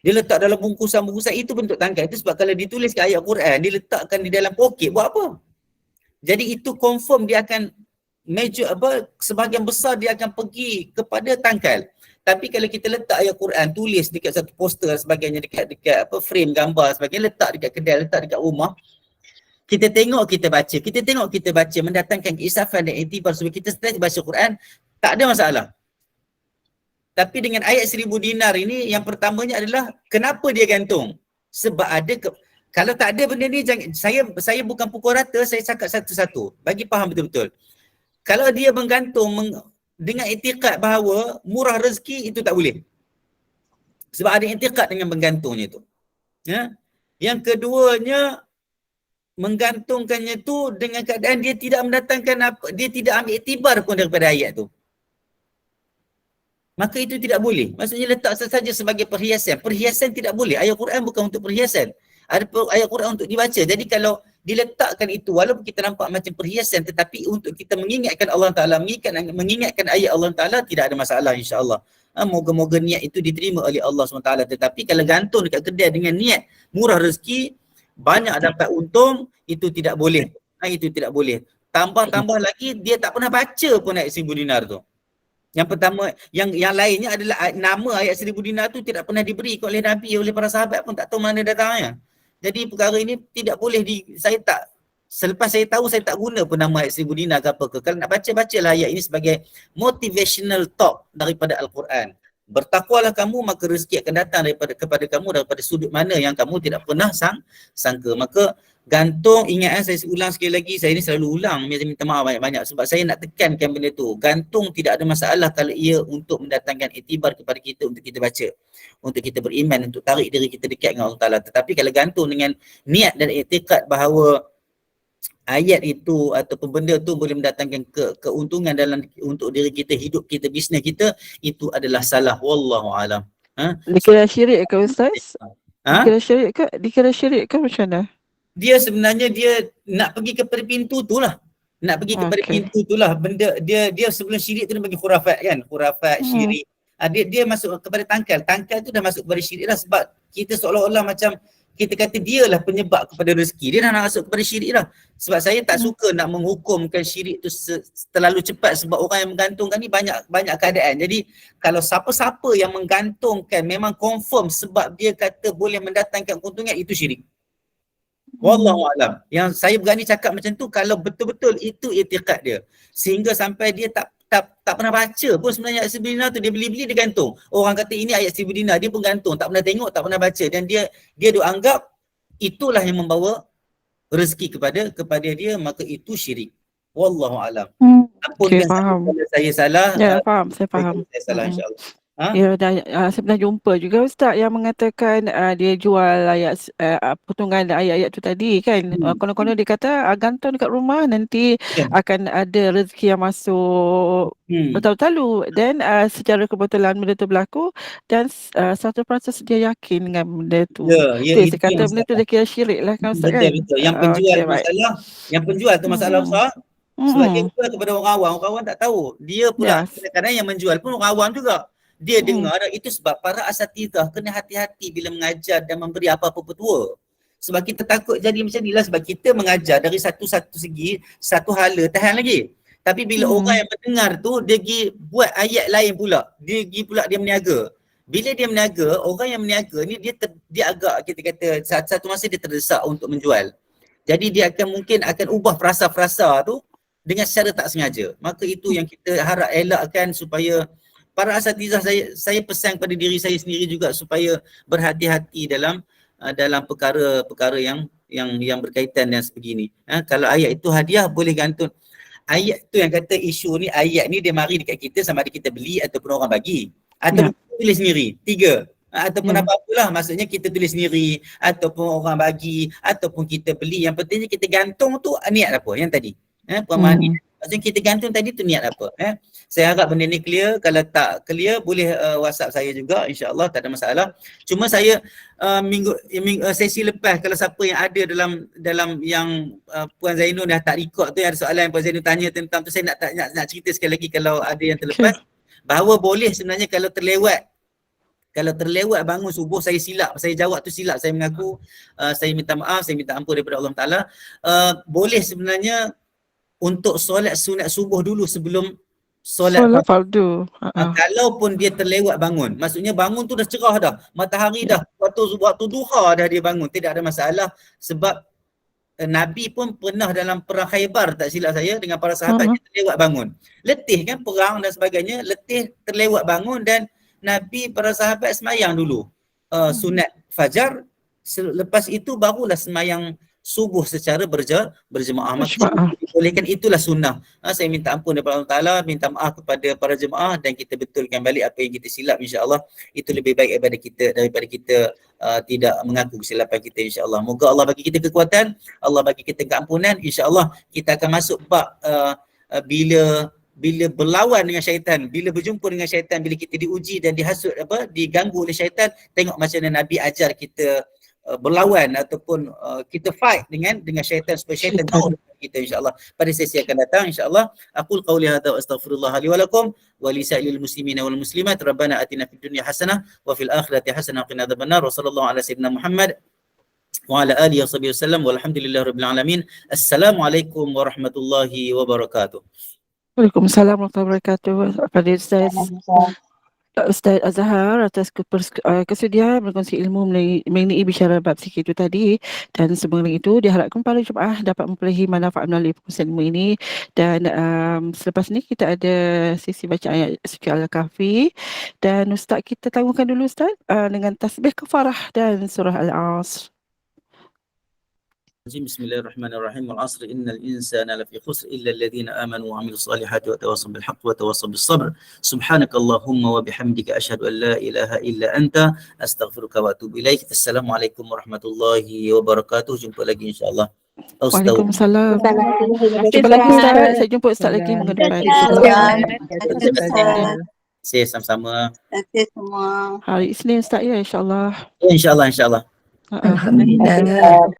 Dia letak dalam bungkusan-bungkusan, itu bentuk tangkal. Itu sebab kalau dituliskan ayat Quran, dia letakkan di dalam poket, buat apa? Jadi itu confirm dia akan sebahagian besar dia akan pergi kepada tangkal. Tapi kalau kita letak ayat Quran, tulis dekat satu poster sebagainya, dekat frame gambar sebagainya, letak dekat kedai, letak dekat rumah, kita tengok, kita baca, kita tengok, kita baca, mendatangkan keisafan dan iktibar supaya kita setiap baca Quran, tak ada masalah. Tapi dengan ayat 1000 dinar ini, yang pertamanya adalah kenapa dia gantung? Sebab ada kalau tak ada benda ni, saya bukan pukul rata, saya cakap satu-satu. Bagi faham betul-betul. Kalau dia menggantung dengan iktikad bahawa murah rezeki, itu tak boleh. Sebab ada iktikad dengan menggantungnya itu. Ya? Yang keduanya, menggantungkannya tu dengan keadaan dia tidak mendatangkan apa, dia tidak ambil iktibar pun daripada ayat tu. Maka itu tidak boleh. Maksudnya letak saja sebagai perhiasan. Perhiasan tidak boleh. Ayat Quran bukan untuk perhiasan. Ada ayat Quran untuk dibaca. Jadi kalau diletakkan itu, walaupun kita nampak macam perhiasan, tetapi untuk kita mengingatkan Allah Ta'ala, mengingatkan ayat Allah Ta'ala, tidak ada masalah insya-Allah. Moga-moga niat itu diterima oleh Allah SWT. Tetapi kalau gantung dekat kedai dengan niat murah rezeki, banyak dapat untung, itu tidak boleh. Itu tidak boleh. Tambah lagi, dia tak pernah baca pun ayat 1000 dinar tu. Yang pertama, yang lainnya adalah nama ayat 1000 dinar tu tidak pernah diberi oleh Nabi, oleh para sahabat pun tak tahu mana datangnya. Jadi perkara ini tidak boleh selepas saya tahu, saya tak guna pun nama ayat 1000 dinar ke apa ke. Kalau nak bacalah ayat ini sebagai motivational talk daripada Al-Quran. Bertakwalah kamu, maka rezeki akan datang kepada kamu daripada sudut mana yang kamu tidak pernah sangka. Maka gantung, ingat saya ulang sekali lagi, saya ni selalu ulang, saya minta maaf banyak-banyak sebab saya nak tekankan benda tu. Gantung tidak ada masalah kalau ia untuk mendatangkan iktibar kepada kita untuk kita baca, untuk kita beriman, untuk tarik diri kita dekat dengan Allah Ta'ala. Tetapi kalau gantung dengan niat dan iktikad bahawa ayat itu ataupun benda tu boleh mendatangkan keuntungan dalam untuk diri kita, hidup kita, bisnes kita, itu adalah salah. Wallahu alam. Dikira syirik ke Ustaz? Dikira syirik ke macam mana? Dia sebenarnya dia nak pergi kepada pintu tu lah. Nak pergi kepada pintu tu lah. Benda dia sebelum syirik tu dia bagi khurafat kan. Khurafat, syirik. Dia masuk kepada tangkal. Tangkal tu dah masuk kepada syirik lah sebab kita seolah-olah macam kita kata dialah penyebab kepada rezeki. Dia dah nak masuk kepada syirik lah. Sebab saya tak suka nak menghukumkan syirik tu terlalu cepat sebab orang yang menggantungkan ni banyak keadaan. Jadi kalau siapa-siapa yang menggantungkan memang confirm sebab dia kata boleh mendatangkan keuntungan, itu syirik. Wallahu alam. Yang saya berani cakap macam tu kalau betul-betul itu iktikad dia. Sehingga sampai dia tak pernah baca pun sebenarnya ayat 1000 dinar tu, dia beli-beli, dia gantung. Orang kata ini ayat 1000 dinar, dia pun gantung, tak pernah tengok, tak pernah baca, dan dia duk anggap itulah yang membawa rezeki kepada dia, maka itu syirik. Wallahu alam. Okay, faham. Kalau saya salah, faham, saya faham. Saya salah insya-Allah. Ya, saya pernah jumpa juga Ustaz yang mengatakan dia jual ayat potongan ayat-ayat tu tadi kan. Konon-konon dia kata gantung dekat rumah nanti akan ada rezeki yang masuk betul-betul. Dan secara kebetulan benda tu berlaku dan 100% dia yakin dengan benda tu. Saya kata benda tu dia kira syirik lah kan Ustaz kan. Betul. Yang penjual masalah, yang penjual tu masalah besar. Sebab dia jual kepada orang awam tak tahu. Dia pula kadang-kadang yang menjual pun orang awam juga. Dia dengar, itu sebab para asatizah kena hati-hati bila mengajar dan memberi apa-apa petua. Sebab kita takut jadi macam ni lah, sebab kita mengajar dari satu segi, satu hala tahan lagi. Tapi bila orang yang mendengar tu, dia pergi buat ayat lain pula. Dia pergi pula dia meniaga. Bila dia meniaga, orang yang meniaga ni dia agak, kita kata satu masa dia terdesak untuk menjual. Jadi dia mungkin akan ubah frasa-frasa tu dengan secara tak sengaja. Maka itu yang kita harap elakkan supaya para asatizah, saya pesan kepada diri saya sendiri juga supaya berhati-hati dalam perkara-perkara yang berkaitan dengan sebegini. Kalau ayat itu hadiah boleh gantung. Ayat tu yang kata isu ni, ayat ni dia mari dekat kita sama ada kita beli ataupun orang bagi. Ataupun kita tulis sendiri. 3. Ataupun apa-apalah, maksudnya kita tulis sendiri ataupun orang bagi ataupun kita beli. Yang pentingnya kita gantung tu niat apa yang tadi. Permahan niat. Maksudnya kita gantung tadi tu niat apa. Saya harap benda ni clear. Kalau tak clear boleh WhatsApp saya juga, insya-Allah tak ada masalah. Cuma saya sesi lepas kalau siapa yang ada dalam yang Puan Zainul dah tak record tu, ada soalan yang Puan Zainul tanya tentang tu, saya nak cerita sekali lagi kalau ada yang terlepas, bahawa boleh sebenarnya kalau terlewat bangun subuh, saya silap, saya jawab tu silap, saya mengaku, saya minta maaf, saya minta ampun daripada Allah Ta'ala. Boleh sebenarnya untuk solat sunat subuh dulu sebelum solat fardu. Kalaupun dia terlewat bangun, maksudnya bangun tu dah cerah dah, matahari dah, waktu duha dah dia bangun, tidak ada masalah. Sebab Nabi pun pernah dalam perang Khaybar, tak silap saya, dengan para sahabat, dia terlewat bangun. Letih kan, perang dan sebagainya, letih, terlewat bangun, dan Nabi para sahabat semayang dulu sunat fajar, lepas itu barulah semayang subuh secara berjemaah. Maka dibolehkan, itulah sunnah. Saya minta ampun daripada Allah Ta'ala, minta maaf kepada para jemaah, dan kita betulkan balik apa yang kita silap, insya-Allah. Itu lebih baik daripada kita tidak mengaku kesilapan kita, insya-Allah. Moga Allah bagi kita kekuatan, Allah bagi kita keampunan, insya-Allah kita akan masuk bab bila berlawan dengan syaitan, bila berjumpa dengan syaitan, bila kita diuji dan dihasut diganggu oleh syaitan, tengok macam mana Nabi ajar kita berlawan ataupun kita fight dengan syaitan supaya syaitan tahu kita, insya-Allah. Pada sesi akan datang, insya-Allah. Aqul qauli hadza wa astaghfirullah li wa lakum wa li sa'ilil muslimina wal muslimat. Rabbana atina fid dunya hasanah wa fil akhirati hasanah wa qina adzabannar. Wa sallallahu ala sayyidina Muhammad wa ala alihi washabihi wasallam walhamdulillahirabbil alamin. Assalamualaikum warahmatullahi wabarakatuh. Waalaikumsalam warahmatullahi wabarakatuh. Kepada Ustaz Azhar atas kesediaan berkongsi ilmu mengenai bicara bab zikir itu tadi, dan sebelum itu diharapkan para jemaah dapat memperolehi manfaat melalui perkongsian ilmu ini. Dan selepas ini kita ada sesi baca ayat zikir Al-Kahfi, dan Ustaz kita tangguhkan dulu Ustaz dengan tasbih kafarah dan surah Al-Asr. Bismillahirrahmanirrahim. Wal 'asri innal insana lafi khusr illa alladhina amanu wa 'amilus salihati wa tawassaw bil haqqi wa tawassaw bis sabr. Subhanakallahumma wa bihamdika asyhadu an la ilaha illa anta astaghfiruka wa atubu ilaik. Assalamualaikum warahmatullahi wabarakatuh. Jumpa lagi, insya-Allah. Waalaikumsalam. Jumpa lagi Ustaz. Saya jumpa Ustaz lagi minggu depan. Saya sama-sama. Terima semua. Hari Isnin Ustaz ya, insya-Allah. Insya-Allah, insya-Allah. Alhamdulillah.